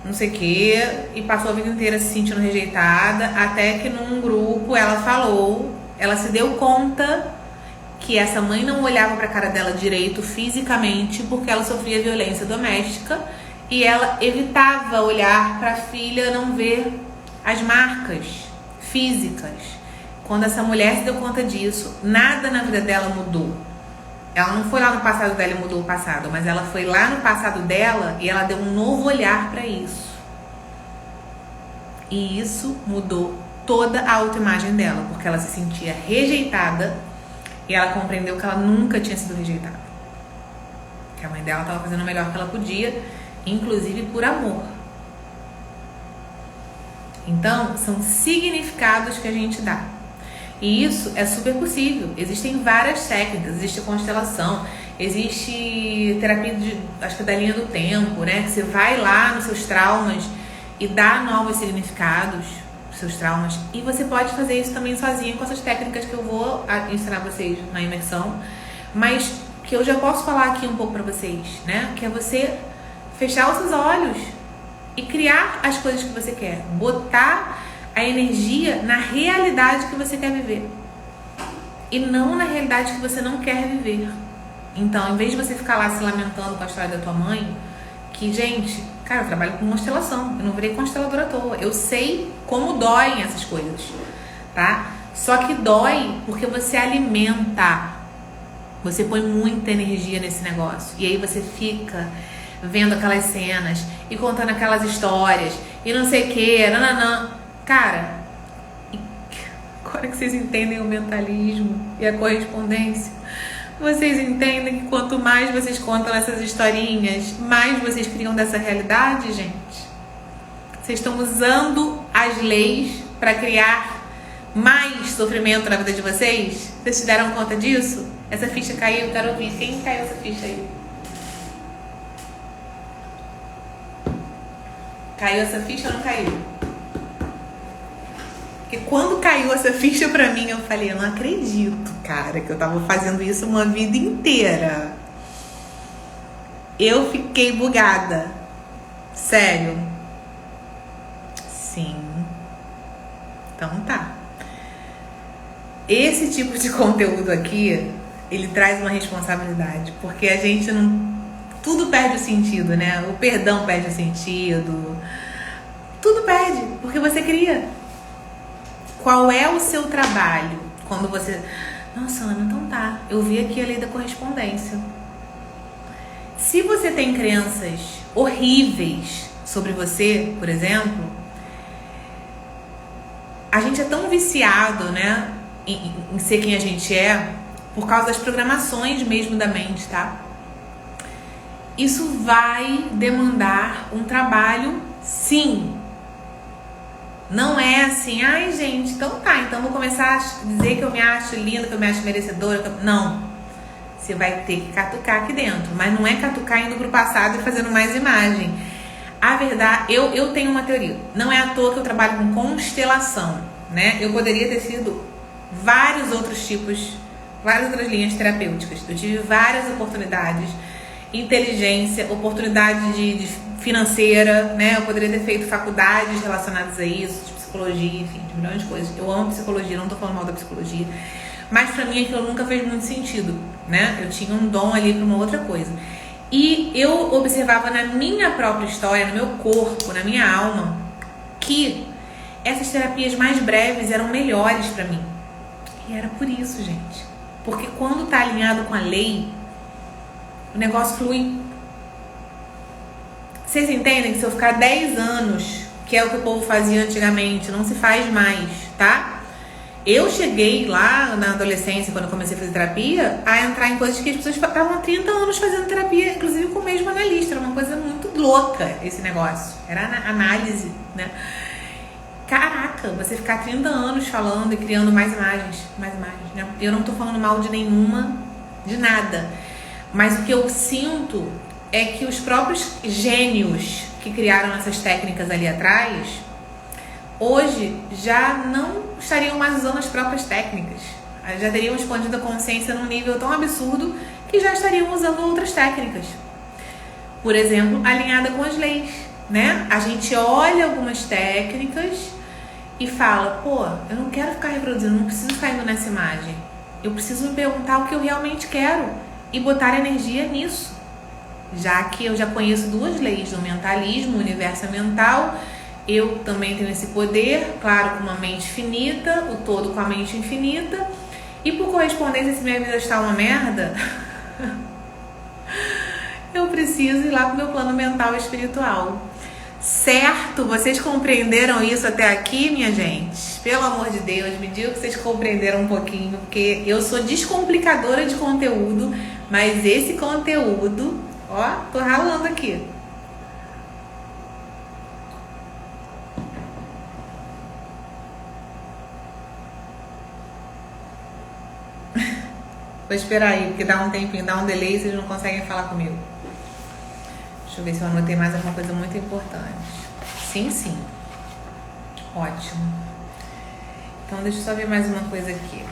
não sei o quê, e passou a vida inteira se sentindo rejeitada, até que num grupo ela se deu conta que essa mãe não olhava pra cara dela direito fisicamente porque ela sofria violência doméstica e ela evitava olhar pra filha não ver as marcas físicas. Quando essa mulher se deu conta disso, nada na vida dela mudou. Ela não foi lá no passado dela e mudou o passado, mas ela foi lá no passado dela e ela deu um novo olhar pra isso. E isso mudou toda a autoimagem dela, porque ela se sentia rejeitada e ela compreendeu que ela nunca tinha sido rejeitada. Que a mãe dela estava fazendo o melhor que ela podia, inclusive por amor. Então, são significados que a gente dá. E isso é super possível. Existem várias técnicas, existe constelação, existe terapia acho que da linha do tempo, né? Que você vai lá nos seus traumas e dá novos significados pros seus traumas. E você pode fazer isso também sozinha com essas técnicas que eu vou ensinar vocês na imersão, mas que eu já posso falar aqui um pouco pra vocês, né? Que é você fechar os seus olhos e criar as coisas que você quer, botar a energia na realidade que você quer viver e não na realidade que você não quer viver. Então, em vez de você ficar lá se lamentando com a história da tua mãe, que, gente, cara, eu trabalho com constelação, eu não virei consteladora à toa, eu sei como doem essas coisas, tá? Só que dói porque você alimenta, você põe muita energia nesse negócio e aí você fica vendo aquelas cenas e contando aquelas histórias e não sei o que, nananã. Cara, agora que vocês entendem o mentalismo e a correspondência, vocês entendem que quanto mais vocês contam essas historinhas, mais vocês criam dessa realidade, gente. Vocês estão usando as leis para criar mais sofrimento na vida de vocês? Vocês se deram conta disso? Essa ficha caiu, eu quero ouvir. Quem caiu essa ficha aí? Caiu essa ficha ou não caiu? Porque quando caiu essa ficha pra mim, eu falei, eu não acredito, cara, que eu tava fazendo isso uma vida inteira. Eu fiquei bugada. Sério. Sim. Então tá. Esse tipo de conteúdo aqui, ele traz uma responsabilidade, porque a gente não... Tudo perde o sentido, né? O perdão perde o sentido. Tudo perde, porque você cria. Qual é o seu trabalho? Quando você... Nossa, Ana, então tá. Eu vi aqui a lei da correspondência. Se você tem crenças horríveis sobre você, por exemplo, a gente é tão viciado, né, em ser quem a gente é, por causa das programações mesmo da mente, tá? Isso vai demandar um trabalho, sim. Não é assim, ai gente, então tá, então vou começar a dizer que eu me acho linda, que eu me acho merecedora. Não. Você vai ter que catucar aqui dentro. Mas não é catucar indo pro passado e fazendo mais imagem. A verdade, eu tenho uma teoria. Não é à toa que eu trabalho com constelação, né? Eu poderia ter sido vários outros tipos, várias outras linhas terapêuticas. Eu tive várias oportunidades, inteligência, oportunidade de financeira, né? Eu poderia ter feito faculdades relacionadas a isso, de psicologia, enfim, de milhões de coisas. Eu amo psicologia, não tô falando mal da psicologia, mas pra mim aquilo nunca fez muito sentido, né? Eu tinha um dom ali pra uma outra coisa. E eu observava na minha própria história, no meu corpo, na minha alma, que essas terapias mais breves eram melhores pra mim. E era por isso, gente. Porque quando tá alinhado com a lei, o negócio flui. Vocês entendem que se eu ficar 10 anos, que é o que o povo fazia antigamente, não se faz mais, tá? Eu cheguei lá na adolescência, quando eu comecei a fazer terapia, a entrar em coisas que as pessoas estavam há 30 anos fazendo terapia, inclusive com o mesmo analista. Era uma coisa muito louca esse negócio. Era análise, né? Caraca, você ficar 30 anos falando e criando mais imagens, né? Eu não tô falando mal de nenhuma, de nada. Mas o que eu sinto é que os próprios gênios que criaram essas técnicas ali atrás, hoje já não estariam mais usando as próprias técnicas. Já teriam expandido a consciência num nível tão absurdo que já estariam usando outras técnicas. Por exemplo, alinhada com as leis, né? A gente olha algumas técnicas e fala, pô, eu não quero ficar reproduzindo, não preciso ficar indo nessa imagem. Eu preciso me perguntar o que eu realmente quero e botar energia nisso. Já que eu já conheço duas leis do mentalismo, o universo é mental, eu também tenho esse poder, claro, com uma mente finita, o todo com a mente infinita, e por correspondência, se minha vida está uma merda, eu preciso ir lá pro meu plano mental e espiritual. Certo? Vocês compreenderam isso até aqui, minha gente? Pelo amor de Deus, me diga que vocês compreenderam um pouquinho, porque eu sou descomplicadora de conteúdo, mas esse conteúdo, ó, tô ralando aqui. Vou esperar aí, porque dá um tempinho, dá um delay e vocês não conseguem falar comigo. Deixa eu ver se eu anotei mais alguma coisa muito importante. Sim. Ótimo. Então, deixa eu só ver mais uma coisa aqui.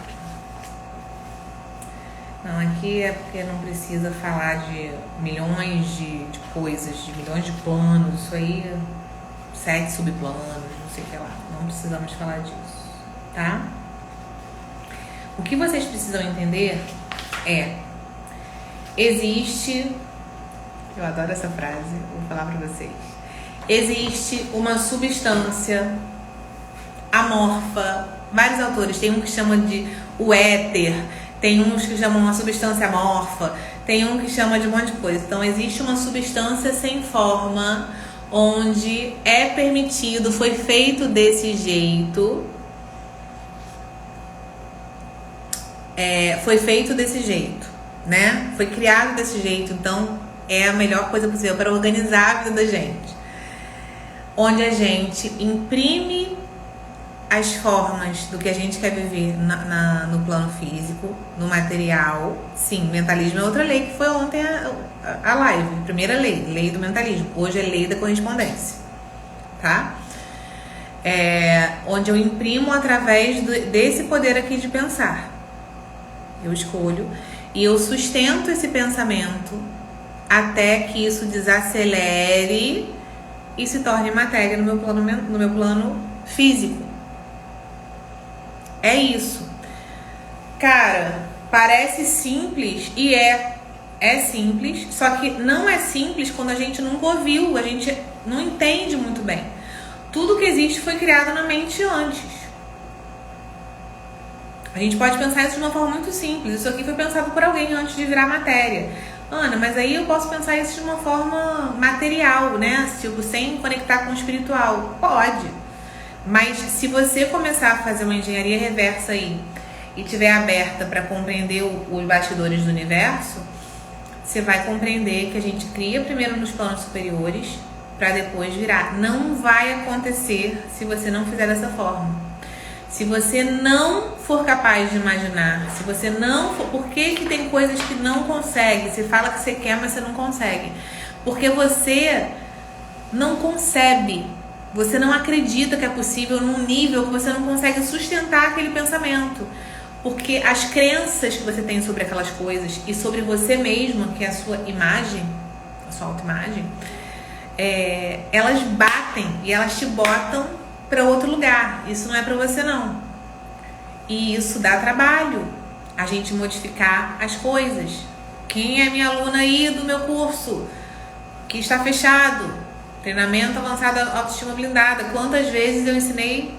Não, aqui é porque não precisa falar de milhões de coisas, de milhões de planos. Isso aí, 7 subplanos, não sei o que lá. Não precisamos falar disso, tá? O que vocês precisam entender é... Existe... Eu adoro essa frase, vou falar pra vocês. Existe uma substância amorfa. Vários autores, tem um que chama de o éter, tem uns que chamam uma substância amorfa, tem um que chama de um monte de coisa. Então, existe uma substância sem forma, onde é permitido, foi feito desse jeito. Foi feito desse jeito, né? Foi criado desse jeito, então é a melhor coisa possível para organizar a vida da gente. Onde a gente imprime as formas do que a gente quer viver no plano físico, no material. Sim, mentalismo é outra lei, que foi ontem a live. Primeira lei do mentalismo. Hoje é lei da correspondência, tá? Onde eu imprimo através desse poder aqui de pensar. Eu escolho e eu sustento esse pensamento até que isso desacelere e se torne matéria no meu plano físico. É isso. Cara, parece simples e é simples, só que não é simples quando a gente nunca ouviu, a gente não entende muito bem. Tudo que existe foi criado na mente antes. A gente pode pensar isso de uma forma muito simples. Isso aqui foi pensado por alguém antes de virar matéria. Ana, mas aí eu posso pensar isso de uma forma material, né? Tipo, sem conectar com o espiritual. Pode. Mas se você começar a fazer uma engenharia reversa aí e estiver aberta para compreender os bastidores do universo, você vai compreender que a gente cria primeiro nos planos superiores para depois virar. Não vai acontecer se você não fizer dessa forma. Se você não for capaz de imaginar, se você não for... Por que tem coisas que não consegue? Você fala que você quer, mas você não consegue. Porque você não concebe. Você não acredita que é possível num nível que você não consegue sustentar aquele pensamento. Porque as crenças que você tem sobre aquelas coisas e sobre você mesmo, que é a sua imagem, a sua autoimagem, elas batem e elas te botam para outro lugar. Isso não é para você, não. E isso dá trabalho, a gente modificar as coisas. Quem é minha aluna aí do meu curso, que está fechado, treinamento avançado autoestima blindada, quantas vezes eu ensinei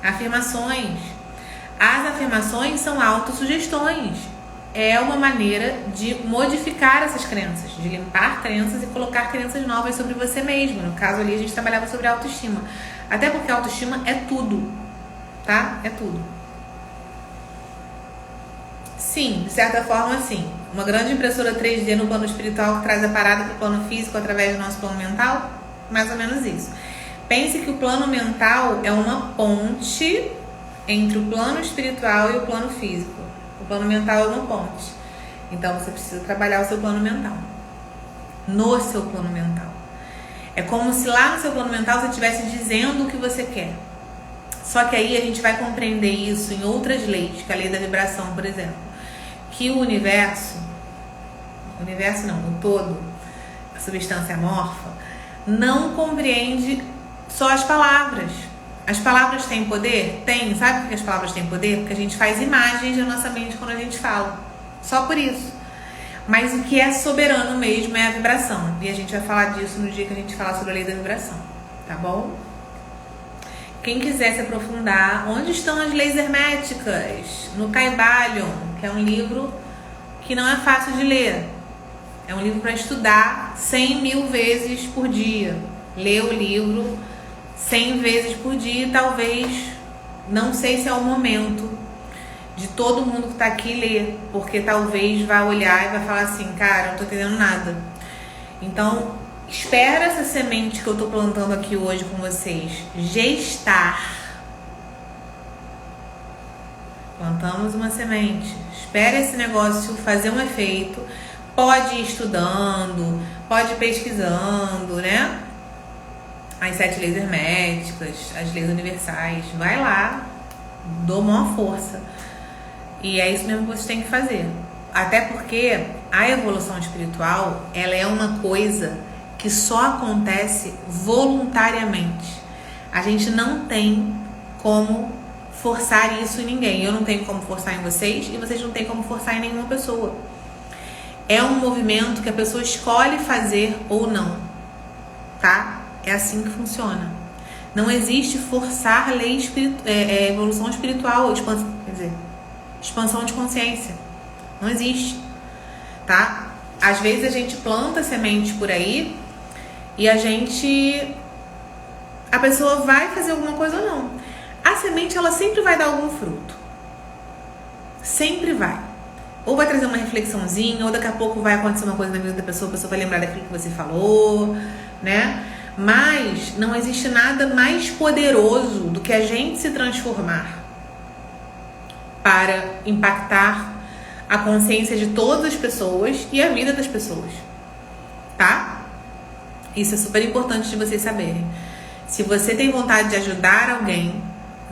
afirmações? As afirmações são autossugestões. É uma maneira de modificar essas crenças, de limpar crenças e colocar crenças novas sobre você mesmo. No caso ali a gente trabalhava sobre autoestima. Até porque a autoestima é tudo, tá? É tudo. Sim, de certa forma sim. Uma grande impressora 3D no plano espiritual que traz a parada para o plano físico através do nosso plano mental? Mais ou menos isso. Pense que o plano mental é uma ponte entre o plano espiritual e o plano físico. O plano mental é uma ponte. Então você precisa trabalhar o seu plano mental. No seu plano mental. É como se lá no seu plano mental você estivesse dizendo o que você quer. Só que aí a gente vai compreender isso em outras leis, que é a lei da vibração, por exemplo. Que o universo não, o todo, a substância amorfa, não compreende só as palavras. As palavras têm poder? Tem. Sabe por que as palavras têm poder? Porque a gente faz imagens na nossa mente quando a gente fala. Só por isso. Mas o que é soberano mesmo é a vibração. E a gente vai falar disso no dia que a gente falar sobre a lei da vibração. Tá bom? Quem quiser se aprofundar, onde estão as leis herméticas? No Kybalion, que é um livro que não é fácil de ler. É um livro para estudar 100.000 vezes por dia. Ler o livro 100 vezes por dia e talvez, não sei se é o momento de todo mundo que tá aqui ler, porque talvez vá olhar e vai falar assim, cara, não tô entendendo nada. Então, espera essa semente que eu tô plantando aqui hoje com vocês gestar. Plantamos uma semente. Espera esse negócio fazer um efeito. Pode ir estudando, pode ir pesquisando, né? As 7 leis herméticas, as leis universais. Vai lá, dou maior força. E é isso mesmo que você tem que fazer. Até porque a evolução espiritual, ela é uma coisa que só acontece voluntariamente. A gente não tem como forçar isso em ninguém. Eu não tenho como forçar em vocês e vocês não têm como forçar em nenhuma pessoa. É um movimento que a pessoa escolhe fazer ou não, tá? É assim que funciona. Não existe forçar lei evolução espiritual, expansão de consciência. Não existe, tá? Às vezes a gente planta sementes por aí e a pessoa vai fazer alguma coisa ou não. A semente, ela sempre vai dar algum fruto. Sempre vai. Ou vai trazer uma reflexãozinha, ou daqui a pouco vai acontecer uma coisa na vida da pessoa, a pessoa vai lembrar daquilo que você falou, né? Mas não existe nada mais poderoso do que a gente se transformar para impactar a consciência de todas as pessoas e a vida das pessoas, tá? Isso é super importante de vocês saberem. Se você tem vontade de ajudar alguém,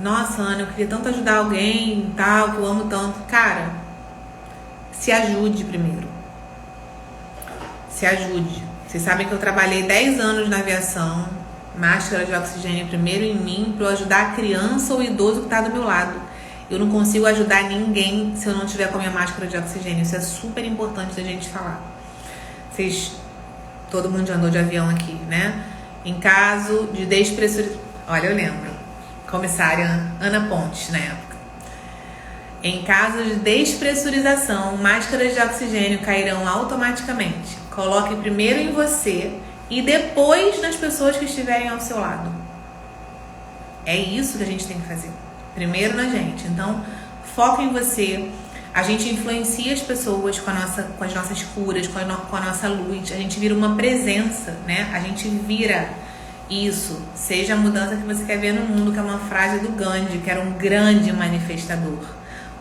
nossa, Ana, eu queria tanto ajudar alguém, tal, que eu amo tanto, cara, se ajude primeiro. Se ajude. Vocês sabem que eu trabalhei 10 anos na aviação, máscara de oxigênio primeiro em mim, para eu ajudar a criança ou o idoso que está do meu lado. Eu não consigo ajudar ninguém se eu não tiver com a minha máscara de oxigênio. Isso é super importante da gente falar. Todo mundo já andou de avião aqui, né? Em caso de despressurização... Olha, eu lembro. Comissária Ana Pontes, na época. Em caso de despressurização, máscaras de oxigênio cairão automaticamente. Coloque primeiro em você e depois nas pessoas que estiverem ao seu lado. É isso que a gente tem que fazer. Primeiro na gente. Então, foca em você. A gente influencia as pessoas com as nossas curas, com a nossa luz. A gente vira uma presença, né? A gente vira isso. Seja a mudança que você quer ver no mundo, que é uma frase do Gandhi, que era um grande manifestador.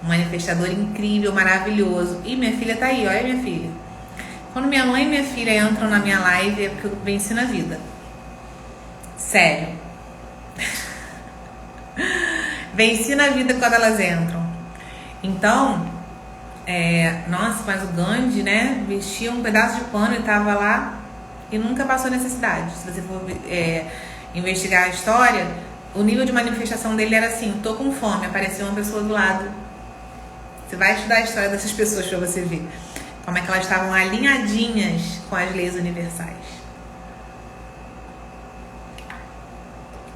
Um manifestador incrível, maravilhoso. E minha filha tá aí, olha minha filha. Quando minha mãe e minha filha entram na minha live, é porque eu venci na vida. Sério. Venci na vida quando elas entram. Então, nossa, mas o Gandhi, né, vestia um pedaço de pano e tava lá e nunca passou necessidade. Se você for investigar a história, o nível de manifestação dele era assim: tô com fome, apareceu uma pessoa do lado. Você vai estudar a história dessas pessoas para você ver como é que elas estavam alinhadinhas com as leis universais.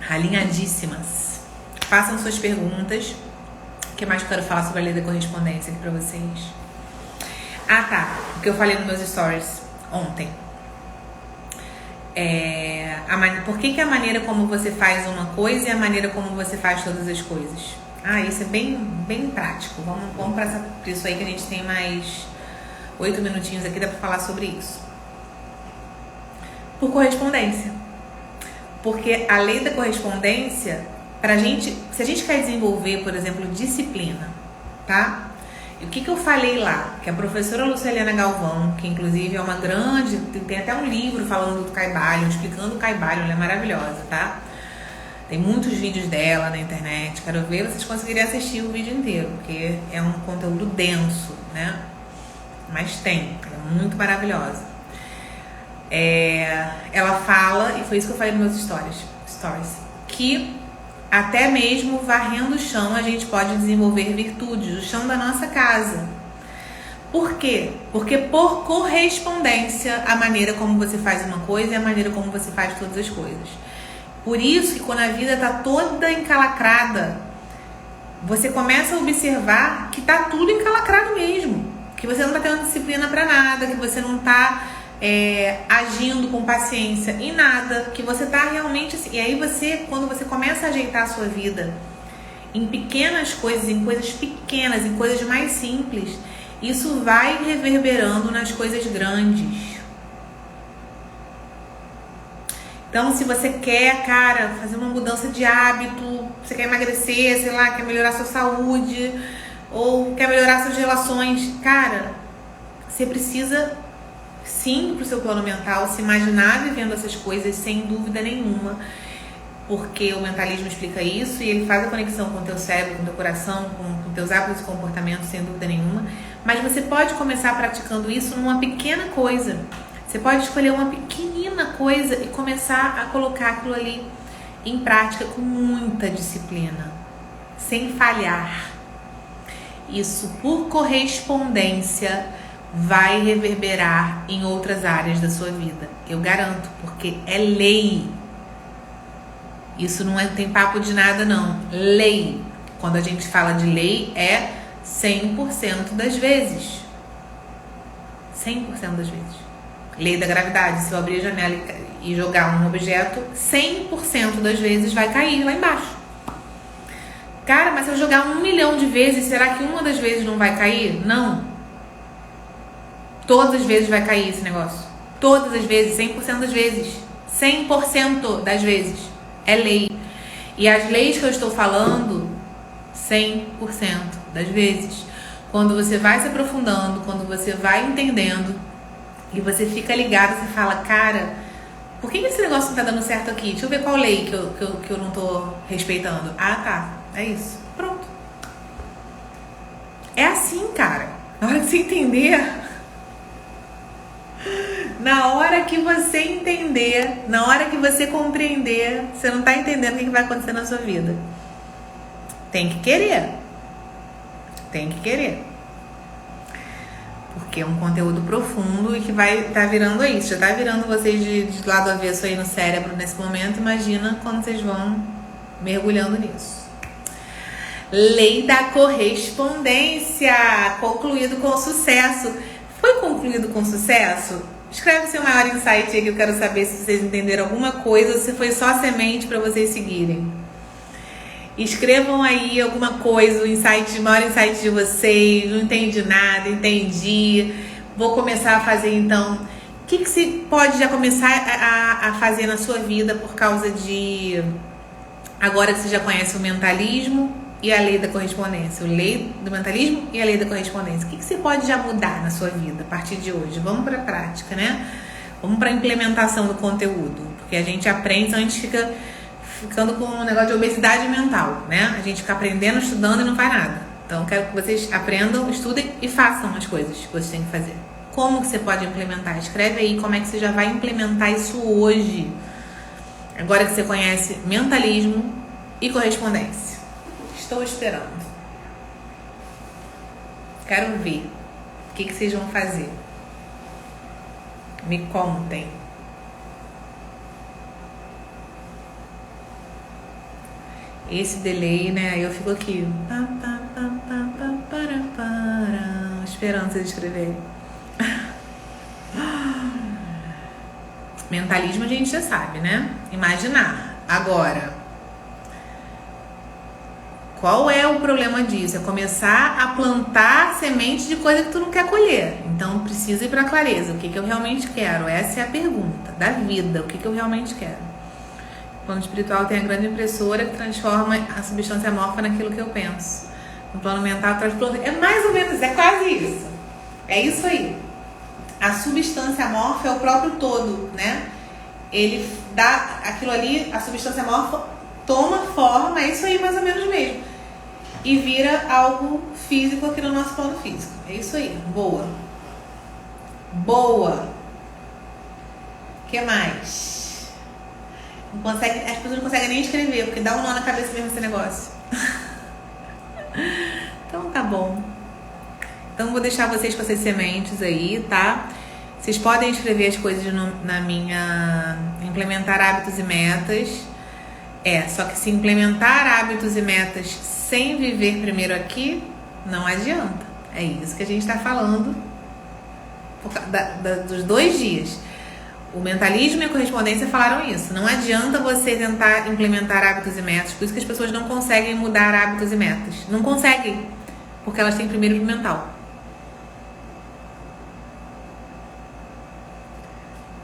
Alinhadíssimas. Façam suas perguntas. O que mais eu quero falar sobre a lei da correspondência aqui pra vocês? Ah, tá. O que eu falei nos meus stories ontem. Por que a maneira como você faz uma coisa e a maneira como você faz todas as coisas? Isso é bem prático. Vamos para isso aí, que a gente tem mais 8 minutinhos aqui, dá pra falar sobre isso. Por correspondência. Porque a lei da correspondência, se a gente quer desenvolver, por exemplo, disciplina, tá? E o que eu falei lá? Que a professora Luceliana Galvão, que inclusive é uma grande, tem até um livro falando do Caibalion, explicando o Caibalion, ela é maravilhosa, tá? Tem muitos vídeos dela na internet, quero ver vocês conseguirem assistir o vídeo inteiro, porque é um conteúdo denso, né? Mas tem, ela é muito maravilhosa. Ela fala, e foi isso que eu falei nos meus stories, que até mesmo varrendo o chão a gente pode desenvolver virtudes, o chão da nossa casa. Por quê? Porque por correspondência, a maneira como você faz uma coisa é a maneira como você faz todas as coisas. Por isso que quando a vida tá toda encalacrada, você começa a observar que tá tudo encalacrado mesmo. Que você não tá tendo disciplina para nada, que você não tá agindo com paciência em nada, que você tá realmente assim. E aí quando você começa a ajeitar a sua vida em pequenas coisas, em coisas pequenas, em coisas mais simples, isso vai reverberando nas coisas grandes. Então, se você quer, fazer uma mudança de hábito, você quer emagrecer, sei lá, quer melhorar sua saúde, ou quer melhorar suas relações, você precisa sim, pro seu plano mental, se imaginar vivendo essas coisas sem dúvida nenhuma, porque o mentalismo explica isso e ele faz a conexão com o teu cérebro, com o teu coração, com teus hábitos e comportamentos, sem dúvida nenhuma. Mas você pode começar praticando isso numa pequena coisa. Você pode escolher uma pequenina coisa e começar a colocar aquilo ali em prática com muita disciplina, sem falhar. Isso, por correspondência, vai reverberar em outras áreas da sua vida. Eu garanto, porque é lei. Isso não tem papo de nada, não. Lei. Quando a gente fala de lei, é 100% das vezes. 100% das vezes. Lei da gravidade. Se eu abrir a janela e jogar um objeto, 100% das vezes vai cair lá embaixo. Mas se eu jogar 1 milhão de vezes, será que uma das vezes não vai cair? Não. Todas as vezes vai cair esse negócio. Todas as vezes, 100% das vezes. 100% das vezes. É lei. E as leis que eu estou falando, 100% das vezes. Quando você vai se aprofundando, quando você vai entendendo e você fica ligado, você fala, por que esse negócio não tá dando certo aqui? Deixa eu ver qual lei que eu não tô respeitando. Tá. É isso. Pronto. É assim, Na hora que você entender... Na hora que você entender, na hora que você compreender, você não tá entendendo o que vai acontecer na sua vida. Tem que querer. Tem que querer. Porque é um conteúdo profundo e que vai virando isso. Já tá virando vocês de lado avesso aí no cérebro nesse momento. Imagina quando vocês vão mergulhando nisso. Lei da correspondência. Concluído com sucesso. Foi concluído com sucesso? Escreve seu maior insight aí, que eu quero saber se vocês entenderam alguma coisa ou se foi só semente para vocês seguirem. Escrevam aí alguma coisa, o maior insight de vocês. Não entendi nada, entendi. Vou começar a fazer então. O que se pode já começar a fazer na sua vida por causa de... Agora que você já conhece o mentalismo e a lei da correspondência. A lei do mentalismo e a lei da correspondência. O que você pode já mudar na sua vida a partir de hoje? Vamos para a prática, né? Vamos para a implementação do conteúdo. Porque a gente aprende, então a gente fica ficando com um negócio de obesidade mental, né? A gente fica aprendendo, estudando e não faz nada. Então, quero que vocês aprendam, estudem e façam as coisas que vocês têm que fazer. Como que você pode implementar? Escreve aí como é que você já vai implementar isso hoje. Agora que você conhece mentalismo e correspondência. Estou esperando. Quero ver o que vocês vão fazer. Me contem. Esse delay, né? Aí eu fico aqui. Esperando vocês escreverem. Mentalismo a gente já sabe, né? Imaginar. Agora, qual é o problema disso? É começar a plantar semente de coisa que tu não quer colher. Então, precisa ir pra clareza. O que eu realmente quero? Essa é a pergunta da vida. O que eu realmente quero? O plano espiritual tem a grande impressora que transforma a substância amorfa naquilo que eu penso. No plano mental traz plano. É mais ou menos, é quase isso. É isso aí. A substância amorfa é o próprio todo, né? Ele dá aquilo ali, a substância amorfa toma forma, é isso aí mais ou menos mesmo. E vira algo físico aqui no nosso plano físico. É isso aí. Boa. Boa. O que mais? Não consegue, as pessoas não conseguem nem escrever, porque dá um nó na cabeça mesmo esse negócio. Então tá bom. Então vou deixar vocês com essas sementes aí, tá? Vocês podem escrever as coisas na minha implementar hábitos e metas. Só que se implementar hábitos e metas sem viver primeiro aqui, não adianta. É isso que a gente tá falando dos 2 dias. O mentalismo e a correspondência falaram isso. Não adianta você tentar implementar hábitos e metas. Por isso que as pessoas não conseguem mudar hábitos e metas. Não conseguem. Porque elas têm primeiro o mental.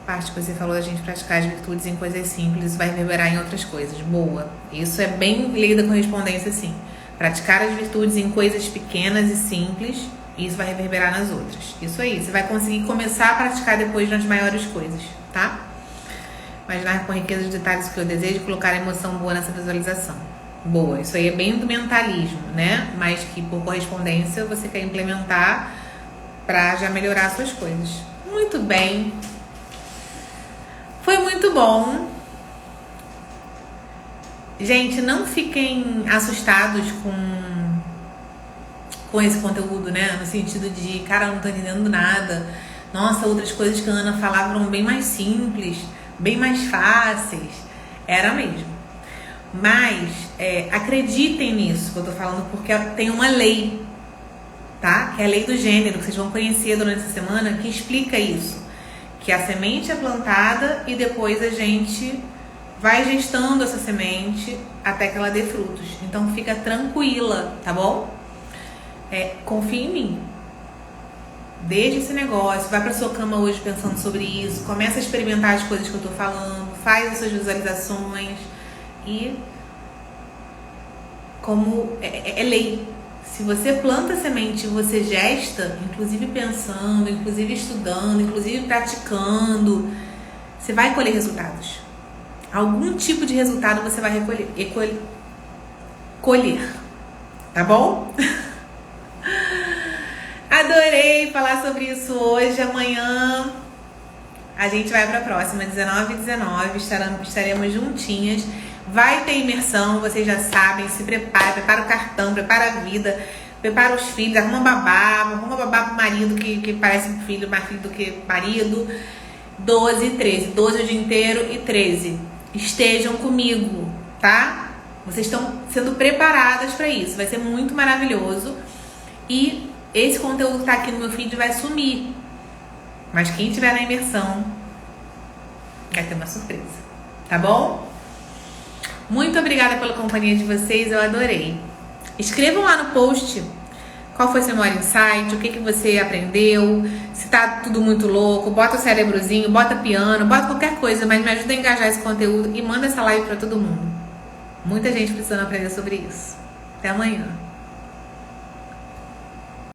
Parte que você falou da gente praticar as virtudes em coisas simples, isso vai reverberar em outras coisas. Boa. Isso é bem lei da correspondência, sim. Praticar as virtudes em coisas pequenas e simples, isso vai reverberar nas outras. Isso aí. Você vai conseguir começar a praticar depois nas maiores coisas, tá? Imaginar com riqueza de detalhes o que eu desejo e colocar a emoção boa nessa visualização. Boa. Isso aí é bem do mentalismo, né? Mas que por correspondência você quer implementar pra já melhorar as suas coisas. Muito bem. Foi muito bom. Gente, não fiquem assustados com esse conteúdo, né? No sentido de, cara, eu não tô entendendo nada. Nossa, outras coisas que a Ana falava eram bem mais simples, bem mais fáceis. Era mesmo. Mas acreditem nisso que eu tô falando, porque tem uma lei, tá? Que é a lei do gênero, que vocês vão conhecer durante essa semana, que explica isso. Que a semente é plantada e depois a gente vai gestando essa semente até que ela dê frutos. Então fica tranquila, tá bom? Confia em mim. Deixa esse negócio, vai pra sua cama hoje pensando sobre isso, começa a experimentar as coisas que eu tô falando, faz as suas visualizações e como é lei. Se você planta a semente e você gesta, inclusive pensando, inclusive estudando, inclusive praticando, você vai colher resultados. Algum tipo de resultado você vai colher. Tá bom? Adorei falar sobre isso hoje. Amanhã a gente vai pra próxima, 19h19, estaremos juntinhas. Vai ter imersão, vocês já sabem, se prepara o cartão, prepara a vida, prepara os filhos, arruma babá pro marido que parece um filho, mais filho do que marido. 12 e 13, 12 o dia inteiro e 13. Estejam comigo, tá? Vocês estão sendo preparadas para isso, vai ser muito maravilhoso. E esse conteúdo que tá aqui no meu feed vai sumir. Mas quem estiver na imersão vai ter uma surpresa, tá bom? Muito obrigada pela companhia de vocês, eu adorei. Escrevam lá no post qual foi seu maior insight, o que você aprendeu, se tá tudo muito louco, bota o cérebrozinho, bota piano, bota qualquer coisa, mas me ajuda a engajar esse conteúdo e manda essa live pra todo mundo. Muita gente precisando aprender sobre isso. Até amanhã.